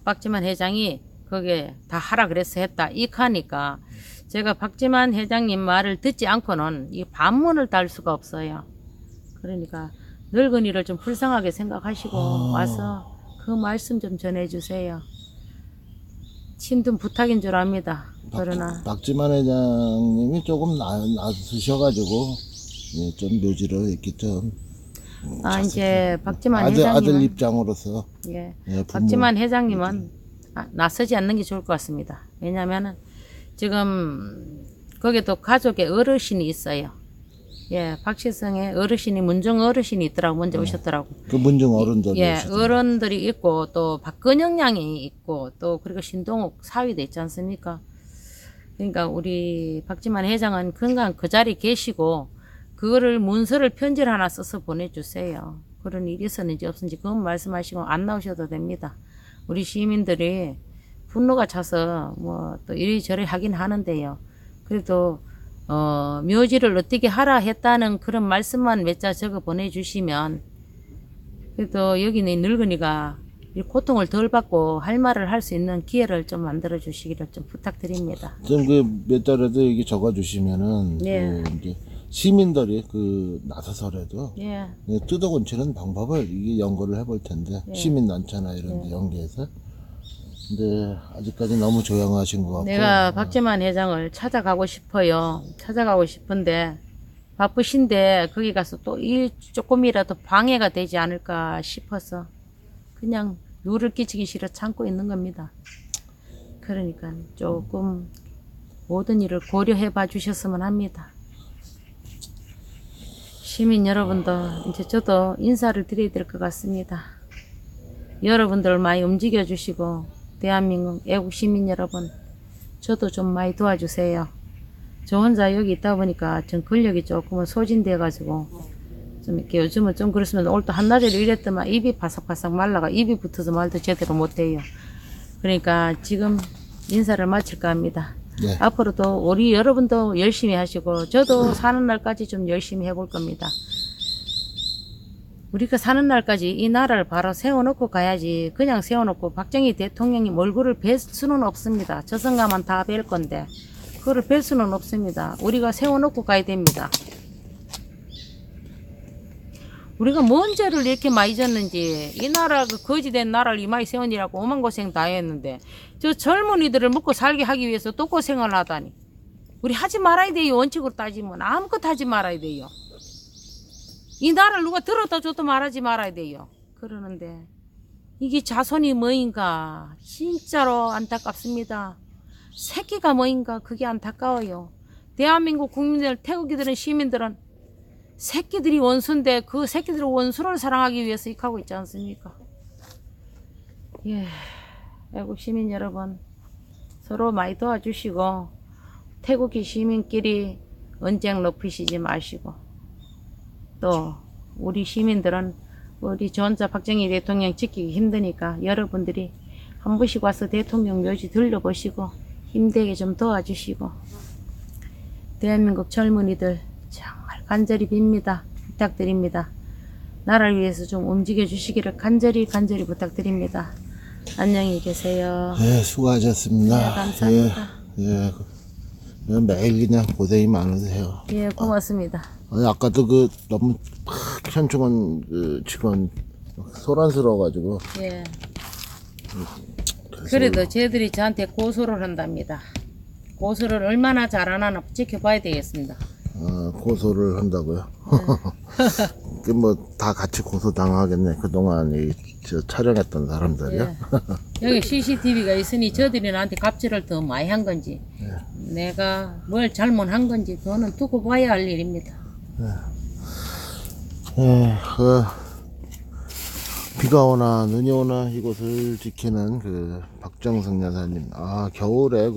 박지만 회장이 거기에 다 하라 그래서 했다. 이카니까 제가 박지만 회장님 말을 듣지 않고는 이 반문을 달 수가 없어요. 그러니까 늙은이를 좀 불쌍하게 생각하시고 와서 그 말씀 좀 전해주세요. 힘든 부탁인 줄 압니다. 그러나 박지만 회장님이 조금 나으셔가지고 좀 묘지를 이렇게 좀 이제 박지만 아들 회장님은 입장으로서 예, 부모. 박지만 회장님은 나서지 않는 게 좋을 것 같습니다. 왜냐하면 지금 거기도 가족의 어르신이 있어요. 예, 박시성에 어르신이 문정 어르신이 있더라고 먼저 오셨더라고. 그 문중 어른들이 예, 오시던데. 어른들이 있고 또 박근영 양이 있고 또 그리고 신동욱 사위도 있지 않습니까? 그러니까 우리 박지만 회장은 건강 그 자리에 계시고 그거를 문서를 편지를 하나 써서 보내주세요. 그런 일이 있었는지 없었는지 그건 말씀하시고 안 나오셔도 됩니다. 우리 시민들이 분노가 차서 뭐 또 이리저리 하긴 하는데요. 그래도 묘지를 어떻게 하라 했다는 그런 말씀만 몇 자 적어 보내주시면 그래도 여기는 늙은이가 이 고통을 덜 받고 할 말을 할 수 있는 기회를 좀 만들어 주시기를 좀 부탁드립니다. 좀 그 몇 달에도 여기 적어주시면은 예. 그 이제 시민들이 그 나서서라도 예, 뜯어곤치는 방법을 이게 연구를 해볼 텐데 예. 시민단체나 이런 데 연계해서. 근데 아직까지 너무 조용하신 것 같고. 내가 박지만 회장을 찾아가고 싶어요. 찾아가고 싶은데 바쁘신데 거기 가서 또 일 조금이라도 방해가 되지 않을까 싶어서 그냥 누를 끼치기 싫어 참고 있는 겁니다. 그러니까 조금 모든 일을 고려해 봐 주셨으면 합니다. 시민 여러분도 이제 저도 인사를 드려야 될 것 같습니다. 여러분들 많이 움직여 주시고 대한민국 애국 시민 여러분 저도 좀 많이 도와주세요. 저 혼자 여기 있다 보니까 전 근력이 조금은 소진돼 가지고 좀 이렇게 요즘은 좀 그렇으면 오늘 또 한낮에 이랬더만 입이 바삭바삭 말라가 입이 붙어서 말도 제대로 못해요. 그러니까 지금 인사를 마칠까 합니다. 네. 앞으로도 우리 여러분도 열심히 하시고 저도 사는 날까지 좀 열심히 해볼 겁니다. 우리가 사는 날까지 이 나라를 바로 세워놓고 가야지. 그냥 세워놓고 박정희 대통령님 얼굴을 뵐 수는 없습니다. 저승가만 다 뵐 건데 그거를 뵐 수는 없습니다. 우리가 세워놓고 가야 됩니다. 우리가 뭔 죄를 이렇게 많이 졌는지 이 나라 그 거지된 나라를 이마에 세우느라고 오만 고생 다 했는데 저 젊은이들을 먹고 살게 하기 위해서 또 고생을 하다니 우리 하지 말아야 돼요. 원칙으로 따지면 아무것도 하지 말아야 돼요. 이 나라를 누가 들었다 줘도 말하지 말아야 돼요. 그러는데 이게 자손이 뭐인가 진짜로 안타깝습니다. 새끼가 뭐인가 그게 안타까워요. 대한민국 국민들 태극기들은 시민들은 새끼들이 원수인데 그 새끼들의 원수를 사랑하기 위해서 익하고 있지 않습니까? 예, 애국 시민 여러분 서로 많이 도와주시고 태국이 시민끼리 언쟁 높이시지 마시고 또 우리 시민들은 우리 전자 박정희 대통령 지키기 힘드니까 여러분들이 한 번씩 와서 대통령 묘지 들려보시고 힘들게 좀 도와주시고 대한민국 젊은이들 정말 간절히 빕니다. 부탁드립니다. 나라를 위해서 좀 움직여 주시기를 간절히 부탁드립니다. 안녕히 계세요. 네, 수고하셨습니다. 네, 감사합니다. 예, 예. 매일 그냥 고생이 많으세요. 예, 고맙습니다. 아니, 아까도 그 너무 현충원 그 직원 소란스러워가지고. 예. 그래서 그래도 쟤들이 저한테 고소를 한답니다. 고소를 얼마나 잘하나 지켜봐야 되겠습니다. 고소를 한다고요? 그 뭐 다 같이 고소 당하겠네. 그동안 저 촬영했던 사람들이요. 예. 여기 CCTV가 있으니 저들이 나한테 갑질을 더 많이 한 건지 내가 뭘 잘못한 건지 그거는 두고 봐야 할 일입니다. 비가 오나 눈이 오나 이곳을 지키는 그 박정성 여사님. 겨울에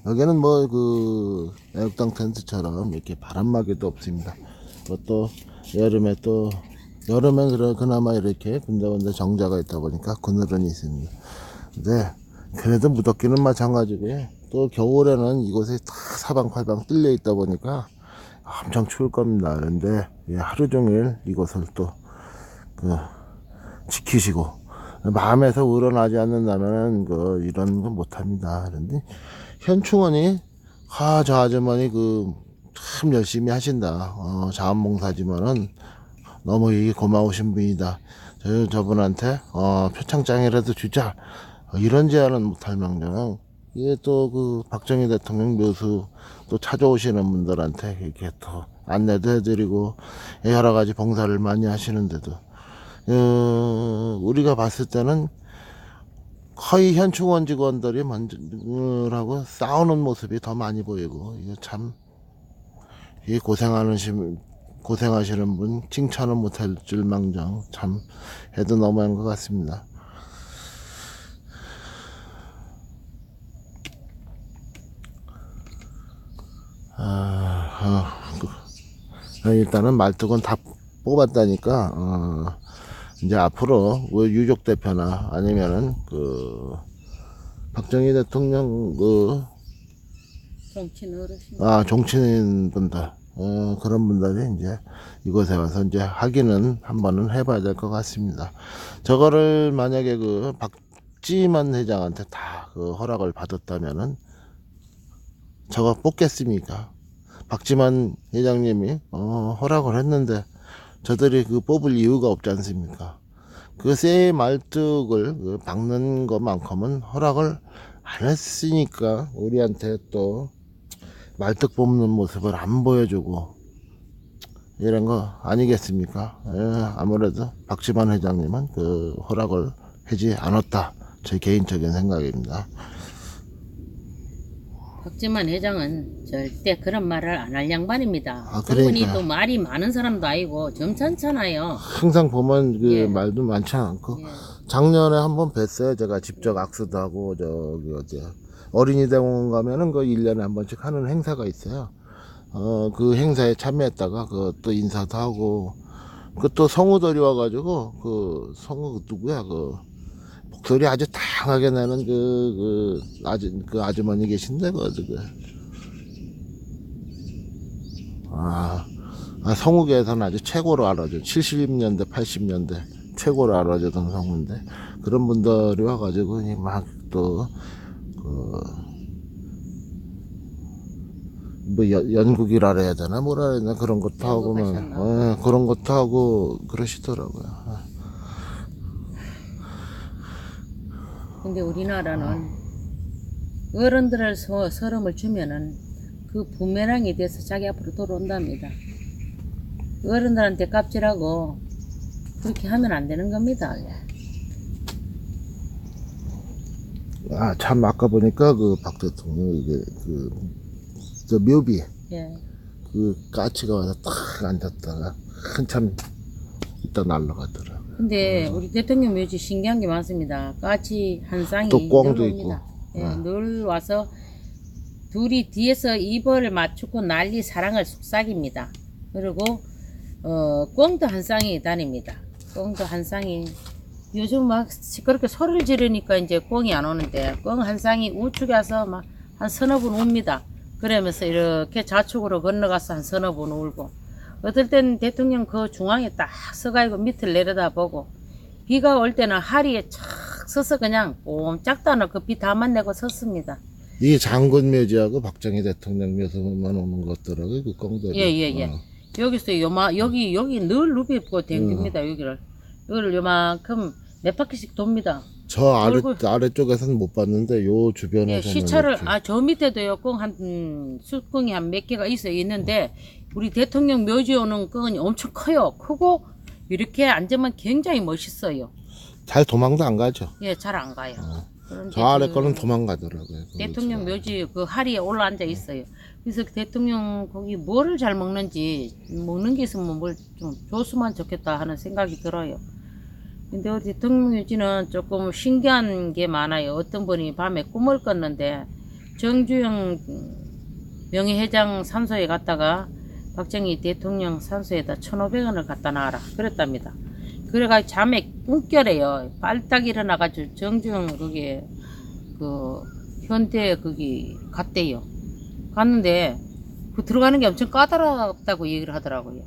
여기는 뭐 그 애국당 텐트처럼 이렇게 바람막이도 없습니다. 또 여름에 여름엔 그나마 이렇게 군데군데 정자가 있다 보니까 그늘은 있습니다. 근데 그래도 무덥기는 마찬가지고요. 또 겨울에는 이곳에 다 사방팔방 뚫려 있다 보니까 엄청 추울 겁니다. 그런데 하루 종일 이곳을 또 지키시고 마음에서 우러나지 않는다면 이런 거 못합니다. 그런데 현충원이 저 아주머니 참 열심히 하신다. 자원봉사지만은 너무 이게 고마우신 분이다. 저분한테 표창장이라도 주자. 이런 제안은 못할 망정. 이게 또 박정희 대통령 묘수 또 찾아오시는 분들한테 이렇게 또 안내도 해드리고 여러 가지 봉사를 많이 하시는데도 우리가 봤을 때는 거의 현충원 직원들이 먼저라고 싸우는 모습이 더 많이 보이고 이게 참 이 고생하시는 분 칭찬은 못할 줄망정 참 해도 너무한 것 같습니다. 일단은 말뚝은 다 뽑았다니까 이제 앞으로 유족 대표나 아니면은 그 박정희 대통령 그 정치인 어르신. 정치인분들 그런 분들이 이제 이곳에 와서 이제 확인은 한번은 해봐야 될 것 같습니다. 저거를 만약에 그 박지만 회장한테 다 그 허락을 받았다면은 저거 뽑겠습니까? 박지만 회장님이 허락을 했는데 저들이 그 뽑을 이유가 없지 않습니까? 그 새 말뚝을 그 박는 것만큼은 허락을 안 했으니까 우리한테 또 말뚝 뽑는 모습을 안 보여주고 이런 거 아니겠습니까? 아무래도 박지만 회장님은 그 허락을 하지 않았다. 제 개인적인 생각입니다. 박지만 회장은 절대 그런 말을 안 할 양반입니다. 그러니까. 그분이 또 말이 많은 사람도 아니고 점잖잖아요. 항상 보면 그 예. 말도 많지 않고 예. 작년에 한번 뵀어요. 제가 직접 악수도 하고 저기 어디 어린이 대공원 가면은 그 1년에 한 번씩 하는 행사가 있어요. 그 행사에 참여했다가 그 또 인사도 하고 그 또 성우들이 와가지고 그 성우 누구야 그 목소리 아주 다양하게 내는 그 아주머니 계신데 성우계에서는 아주 최고로 알아줘. 70년대 80년대 최고로 알아주던 성우인데 그런 분들이 와가지고 막 또 뭐 연극이라 해야 되나 뭐라 해야 되나 그런 것도 하고 막 그런 것도 하고 그러시더라고요. 근데 우리나라는 어른들을 서름을 주면은 그 부메랑이 돼서 자기 앞으로 돌아온답니다. 어른들한테 갑질하고 그렇게 하면 안 되는 겁니다. 참 아까 보니까 그 박 대통령 이게 저 묘비 예. 그 까치가 와서 딱 앉았다가 한참 있다 날라가더라. 근데 우리 대통령 묘지 신기한 게 많습니다. 까치 한 쌍이 또 꿩도 늘 있고. 옵니다. 예, 늘 와서 둘이 뒤에서 입을 맞추고 난리 사랑을 속삭입니다. 그리고 꿩도 한 쌍이 다닙니다. 꿩도 한 쌍이 요즘 막 시끄럽게 소리를 지르니까 이제 꿩이 안 오는데 꿩 한 쌍이 우측에 와서 막 한 서너 분 옵니다. 그러면서 이렇게 좌측으로 건너가서 한 서너 분 울고 어떨 땐 대통령 그 중앙에 딱 서가지고 밑을 내려다보고 비가 올 때는 하리에 착 서서 그냥 꼼짝도 안 하고 그 비 다 만내고 섰습니다. 이 장군 묘지하고 박정희 대통령 묘소만 오는 것더라고요. 그 꽁들이. 예. 여기서 여기 늘 누비고 댕깁니다. 여기를 요만큼 몇 바퀴씩 돕니다. 저 아래쪽에서는 못 봤는데 요 주변에서는 예, 시차를 이렇게. 저 밑에도요 꿩이 한 몇 개가 있는데 우리 대통령 묘지에 오는 꿩이 엄청 커요. 크고 이렇게 앉으면 굉장히 멋있어요. 잘 도망도 안 가죠. 예, 잘 안 가요. 그런데 저 아래 그 거는 도망가더라고요. 대통령 묘지 그 하리에 올라 앉아 있어요. 그래서 대통령 거기 뭐를 잘 먹는지 먹는 게 있으면 뭘 좀 줬으면 좋겠다 하는 생각이 들어요. 근데 우리 대통령 묘지는 조금 신기한 게 많아요. 어떤 분이 밤에 꿈을 꿨는데 정주영 명예회장 산소에 갔다가 박정희 대통령 산소에다 1,500원을 갖다 놔라 그랬답니다. 그래가 잠에 꿈결에요. 빨딱 일어나가지고 정주영 거기에 그 현대 거기 갔대요. 갔는데 그 들어가는 게 엄청 까다롭다고 얘기를 하더라고요.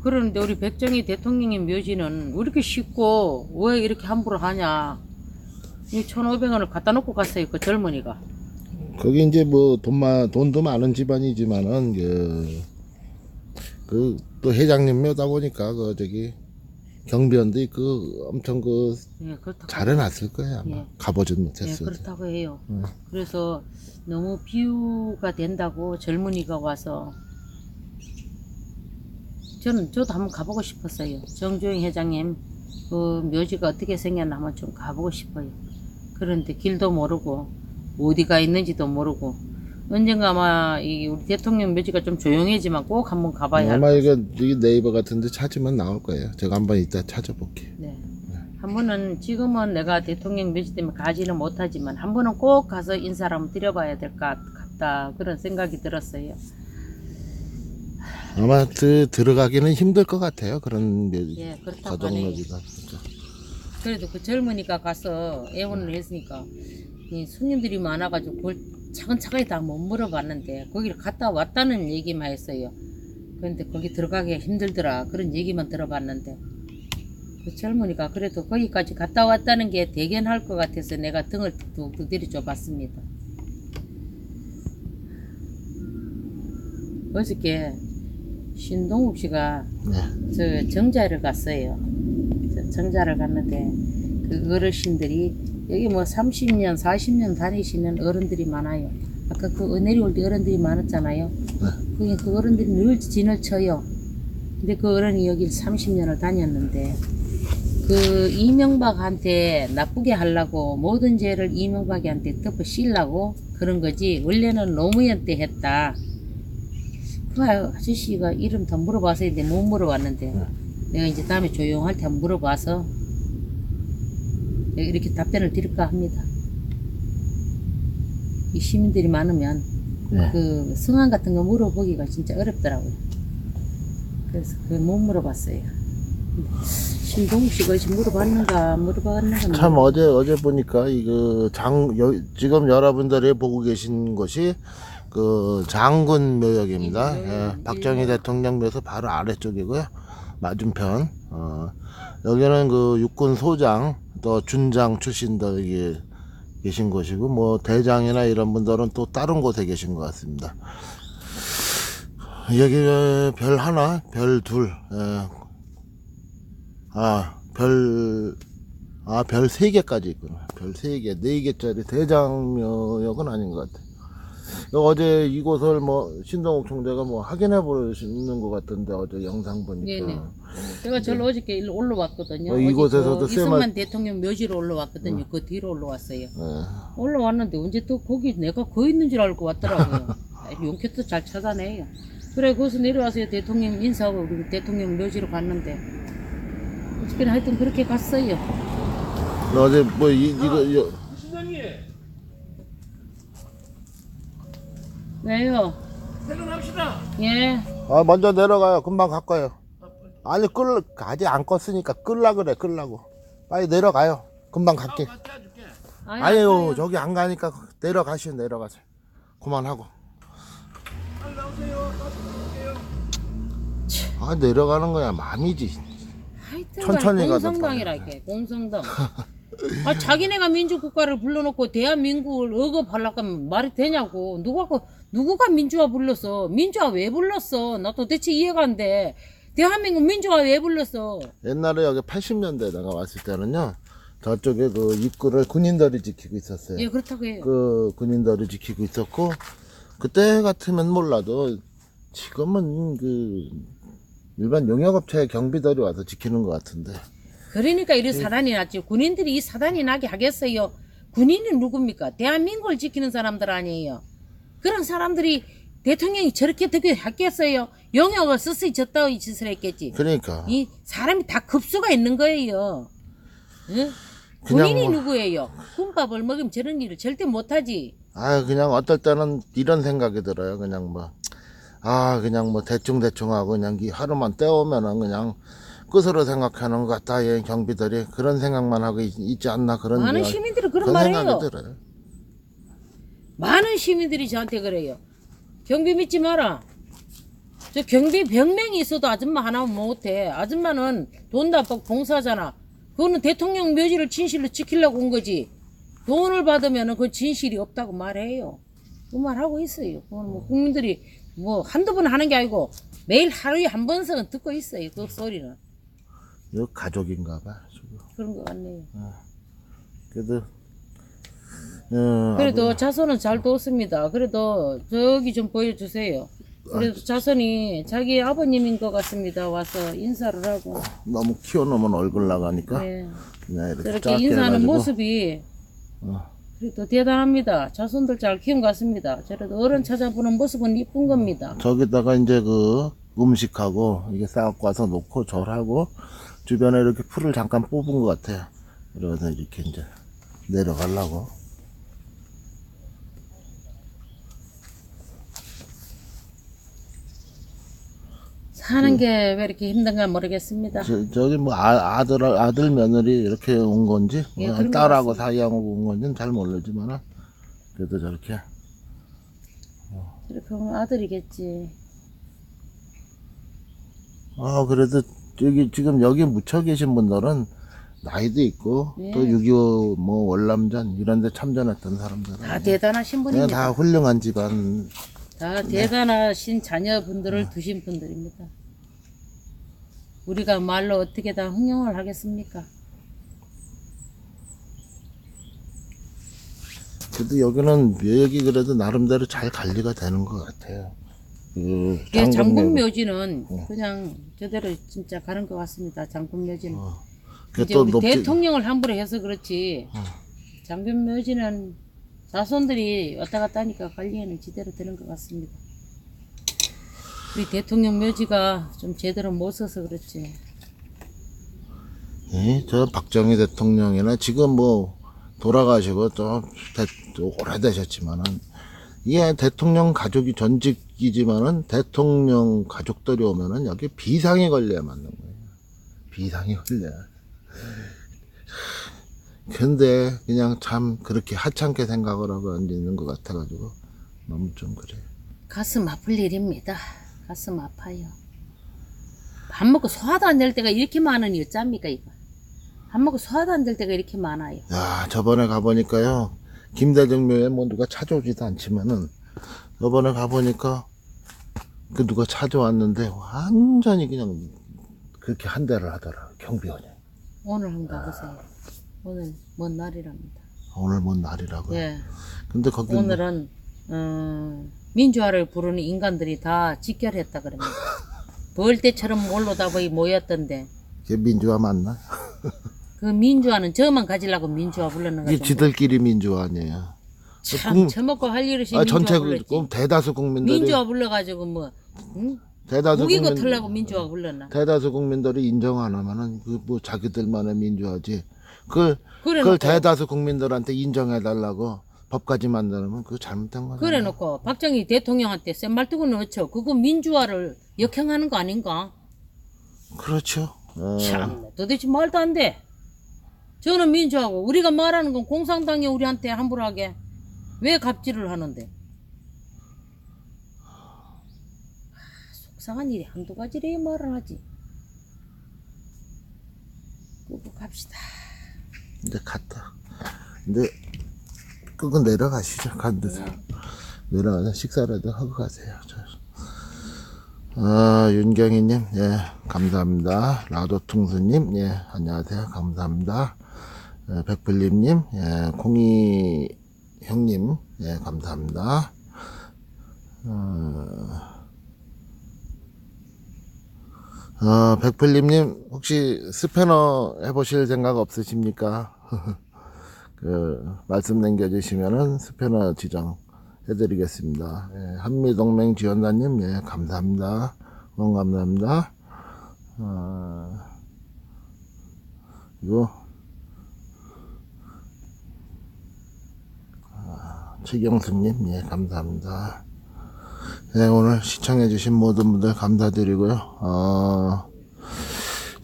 그러는데 우리 박정희 대통령의 묘지는 왜 이렇게 쉽고 왜 이렇게 함부로 하냐. 이 1,500원을 갖다 놓고 갔어요. 그 젊은이가. 거기 이제 뭐 돈도 많은 집안이지만은 그 또 회장님 묘다 보니까 그 저기 경비원도 있고 엄청 예, 그렇다고 잘해놨을 거예요 아마. 예. 가보진 예, 못했어요. 그렇다고 해요. 그래서 너무 비유가 된다고 젊은이가 와서 저도 한번 가보고 싶었어요. 정주영 회장님 그 묘지가 어떻게 생겼나 한번 좀 가보고 싶어요. 그런데 길도 모르고 어디가 있는지도 모르고 언젠가 아마 이 우리 대통령 묘지가 좀 조용해지만 꼭 한번 가봐야 할 아마 이게 네이버 같은데 찾으면 나올 거예요. 제가 한번 이따 찾아볼게요. 네. 한 번은 지금은 내가 대통령 묘지 때문에 가지는 못하지만 한 번은 꼭 가서 인사를 한번 드려봐야 될 것 같다 그런 생각이 들었어요. 아마 들어가기는 힘들 것 같아요. 그런 묘지, 예, 그렇다고 가족 하네요. 묘지가 진짜. 그래도 그 젊은이가 가서 애원을 했으니까 이 손님들이 많아가지고 그걸 차근차근히 다 못 물어봤는데 거기를 갔다 왔다는 얘기만 했어요. 그런데 거기 들어가기가 힘들더라 그런 얘기만 들어봤는데 그 젊은이가 그래도 거기까지 갔다 왔다는 게 대견할 것 같아서 내가 등을 뚝뚝 들이줘 봤습니다. 어저께 신동욱 씨가 저 정자를 갔어요. 정자를 갔는데 그 어르신들이 여기 뭐 30년 40년 다니시는 어른들이 많아요. 아까 그 은혜리 올 때 어른들이 많았잖아요. 거기 그 어른들이 늘 진을 쳐요. 근데 그 어른이 여기 30년을 다녔는데 그 이명박한테 나쁘게 하려고 모든 죄를 이명박한테 덮어 씌우려고 그런 거지 원래는 노무현 때 했다. 그 아저씨가 이름 다 물어봐서 했는데 못 물어봤는데 내가 이제 다음에 조용할 때 한번 물어봐서 이렇게 답변을 드릴까 합니다. 이 시민들이 많으면 그 성함 같은 거 물어보기가 진짜 어렵더라고요. 그래서 그걸 못 물어봤어요. 신동욱 씨가 지금 물어봤는가 참 어제 보니까 이거 지금 여러분들이 보고 계신 곳이 그 장군 묘역입니다. 예, 박정희 대통령 묘소 바로 아래쪽이고요. 맞은편. 여기는 그 육군 소장 또 준장 출신들이 계신 곳이고 뭐 대장이나 이런 분들은 또 다른 곳에 계신 것 같습니다. 여기 별 하나, 별 둘, 별 3개까지 있구나. 별 3개, 4개짜리 대장묘역은 아닌 것 같아. 어제 이곳을 뭐 신동욱 총재가 뭐 확인해 보시는 것 같은데 어제 영상 보니까. 네네. 제가 저를 어저께 일로 올라왔거든요. 이곳에서도 어제 그 이승만 대통령 묘지로 올라왔거든요. 그 뒤로 올라왔어요. 올라왔는데 언제 또 거기 내가 거 있는 줄 알고 왔더라고요. 용케도 잘 찾아내요. 그래 거기서 내려와서 대통령 인사하고 우리 대통령 묘지로 갔는데 어저께는 하여튼 그렇게 갔어요. 어제 뭐 이거 신장님 왜요? 퇴근합시다. 예. 먼저 내려가요. 금방 갈 거예요. 아니 아직 안 껐으니까 끌라고 빨리 내려가요. 금방 갈게. 아유 저기 안 가니까 내려가세요. 그만하고. 빨리 나오세요. 내려가는 거야 맘이지. 하여튼 천천히 가도 공성당이랄게 공성당. 자기네가 민주국가를 불러놓고 대한민국을 억압하려고 하면 말이 되냐고. 누구가 민주화 불렀어? 민주화 왜 불렀어? 나 도대체 이해가 안 돼. 대한민국 민주화 왜 불렀어? 옛날에 여기 80년대 내가 왔을 때는요 저쪽에 그 입구를 군인들이 지키고 있었어요. 예, 그렇다고 해요. 그 군인들이 지키고 있었고 그때 같으면 몰라도 지금은 그 일반 용역업체 경비들이 와서 지키는 것 같은데. 그러니까 이런 사단이 났지. 군인들이 이 사단이 나게 하겠어요? 군인이 누굽니까? 대한민국을 지키는 사람들 아니에요. 그런 사람들이 대통령이 저렇게 되게 했겠어요? 용역을 스스로 졌다고 짓을 했겠지. 그러니까 이 사람이 다 급수가 있는 거예요. 응? 그냥 군인이 뭐- 누구예요? 군밥을 먹으면 저런 일을 절대 못하지. 그냥 어떨 때는 이런 생각이 들어요. 그냥 뭐 대충 하고 그냥 이 하루만 때우면은 그냥 끝으로 생각하는 것 같다. 이 경비들이 그런 생각만 하고 있지 않나 그런 많은 생각- 시민들이 그런 그런 말해요. 생각이 들어요. 많은 시민들이 저한테 그래요. 경비 믿지 마라. 저 경비 100명이 있어도 아줌마 하나면 못해. 아줌마는 돈도 안 받고 봉사하잖아. 그거는 대통령 묘지를 진실로 지키려고 온 거지. 돈을 받으면 그 진실이 없다고 말해요. 그 말하고 있어요. 그건 뭐 국민들이 뭐 한두 번 하는 게 아니고 매일 하루에 한 번씩은 듣고 있어요. 그 소리는. 이거 가족인가 봐. 그런 것 같네요. 그래도 자손은 잘 뒀습니다. 그래도 저기 좀 보여주세요. 그래도 자손이 자기 아버님인 것 같습니다. 와서 인사를 하고. 너무 키워놓으면 얼굴 나가니까 네. 그냥 이렇게 저렇게 작게 인사하는 해가지고. 모습이 그래도 대단합니다. 자손들 잘 키운 것 같습니다. 저래도 어른 찾아보는 모습은 이쁜 겁니다. 저기다가 이제 그 음식하고 이게 싸갖고 와서 놓고 절하고 주변에 이렇게 풀을 잠깐 뽑은 것 같아요. 이러면서 이렇게 이제 내려가려고. 사는 게 왜 이렇게 힘든가 모르겠습니다. 저기 뭐 아들 며느리 이렇게 온 건지 예, 뭐 그런 것 딸하고 같습니다. 사이하고 온 건지는 잘 모르지만 그래도 저렇게 저렇게 보면 아들이겠지. 그래도 여기 지금 여기 묻혀 계신 분들은 나이도 있고 예. 또 6.25 뭐 월남전 이런 데 참전했던 사람들 다 대단하신 그냥 분입니다. 다 훌륭한 집안. 다 대단하신 자녀분들을 두신 분들입니다. 우리가 말로 어떻게 다 흥용을 하겠습니까? 그래도 여기는 묘역이 그래도 나름대로 잘 관리가 되는 것 같아요. 그 예, 장군 묘- 묘지는 그냥 저대로 진짜 가는 것 같습니다. 장군 묘지는. 그게 이제 또 우리 높지. 대통령을 함부로 해서 그렇지. 장군 묘지는 자손들이 왔다 갔다 하니까 관리에는 제대로 되는 것 같습니다. 우리 대통령 묘지가 좀 제대로 못 써서 그렇지. 예, 저 박정희 대통령이나 지금 뭐 돌아가시고 또 오래되셨지만은 이게 대통령 가족이 전직이지만은 대통령 가족들이 오면은 여기 비상이 걸려야 맞는 거예요. 비상이 걸려야. 근데 그냥 참 그렇게 하찮게 생각을 하고 앉아있는 것 같아가지고 너무 좀 그래. 가슴 아플 일입니다. 가슴 아파요. 밥 먹고 소화도 안 될 때가 이렇게 많으니 어쩝니까 이거. 밥 먹고 소화도 안 될 때가 이렇게 많아요. 야, 저번에 가보니까요, 김대중묘에 뭐 누가 찾아오지도 않지만은, 저번에 가보니까, 그 누가 찾아왔는데, 완전히 그냥, 그렇게 한 대를 하더라, 경비원이. 오늘 한번 가보세요. 오늘 먼 날이랍니다. 오늘 뭔 날이라고요. 예. 근데 거기, 오늘은 민주화를 부르는 인간들이 다 직결했다 그럽니다. 벌떼처럼 올라다 거의 모였던데 그게 민주화 맞나? 그 민주화는 저만 가지려고 민주화 불렀는 이게 거죠. 지들끼리 민주화 아니에요. 참 처먹고 할 일 없이 아, 민주화 전체, 불렀지. 대다수 국민들이, 민주화 불러가지고 뭐 응? 대다수 무기고 털라고 민주화 불렀나. 대다수 국민들이 인정 안 하면은, 그 뭐 자기들만의 민주화지. 그걸 그래놓고 대다수 국민들한테 인정해달라고 법까지 만들면 그거 잘못된 거잖아. 그래놓고 박정희 대통령한테 센 말투고는 어쩌 그거 민주화를 역행하는 거 아닌가. 그렇죠. 참 도대체 말도 안 돼. 저는 민주하고 우리가 말하는 건 공산당이 우리한테 함부로 하게 왜 갑질을 하는데. 속상한 일이 한두 가지래 말을 하지. 끄고 갑시다. 이제 갔다. 근데 그거 내려가시죠. 간 데서 내려가서 식사라도 하고 가세요. 윤경희님, 예, 감사합니다. 라도퉁수님, 예, 안녕하세요. 감사합니다. 백불림님, 예, 공이 형님, 예, 감사합니다. 백불림님, 혹시 스패너 해보실 생각 없으십니까? 말씀 남겨주시면은 스패너 지정 해드리겠습니다. 예, 한미동맹 지원단님, 예, 감사합니다. 너무 감사합니다. 그리고, 최경수님, 예, 감사합니다. 예, 오늘 시청해주신 모든 분들 감사드리고요.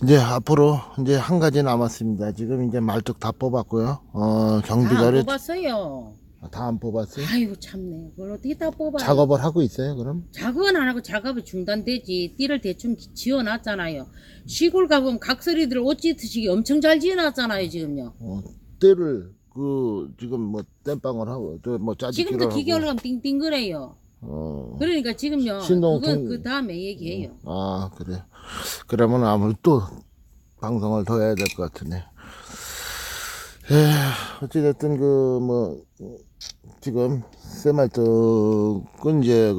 이제 앞으로 이제 한 가지 남았습니다. 지금 이제 말뚝 다 뽑았고요. 다 경비자를 뽑았어요. 다 안 뽑았어요? 아이고 참네. 그걸 어떻게 다 뽑아요? 작업을 하고 있어요, 그럼? 작업은 안 하고 작업이 중단되지. 띠를 대충 지어놨잖아요. 시골 가보면 각설이들 옷 찢듯이 엄청 잘 지어놨잖아요 지금요. 때를 지금 뭐 땜빵을 하고 저 뭐 짜집기를 지금도 하고. 기계를 하면 띵띵거려요. 그러니까 지금요. 신동 그건 통- 그 다음에 얘기해요. 아, 그래. 그러면 아무래도 또 방송을 더 해야 될 것 같으네. 어찌됐든 지금 쇠말뚝은 이제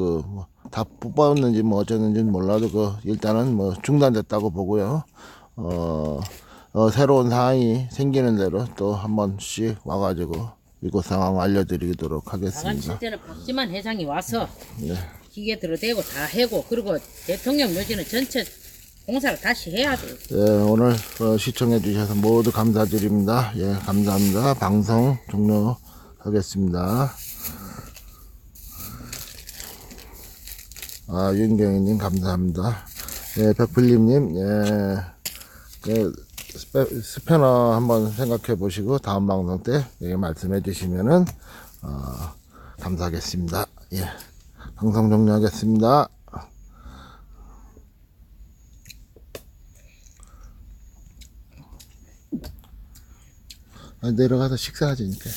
다 뽑았는지 뭐 어쩌는지는 몰라도 일단은 뭐 중단됐다고 보고요. 새로운 상황이 생기는 대로 또 한 번씩 와가지고 이곳 상황 알려드리도록 나간 칠 하겠습니다. 때는 박지만 회장이 와서 네. 기계 들어대고 다 해고 그리고 대통령 묘지는 전체 공사를 다시 해야 돼. 예, 오늘 시청해 주셔서 모두 감사드립니다. 예, 감사합니다. 방송 종료하겠습니다. 아, 윤경희님 감사합니다. 예, 백필림님, 예, 그 스패너 한번 생각해 보시고 다음 방송 때 예, 말씀해 주시면은 감사하겠습니다. 예, 방송 종료하겠습니다. 내려가서 식사하자니까.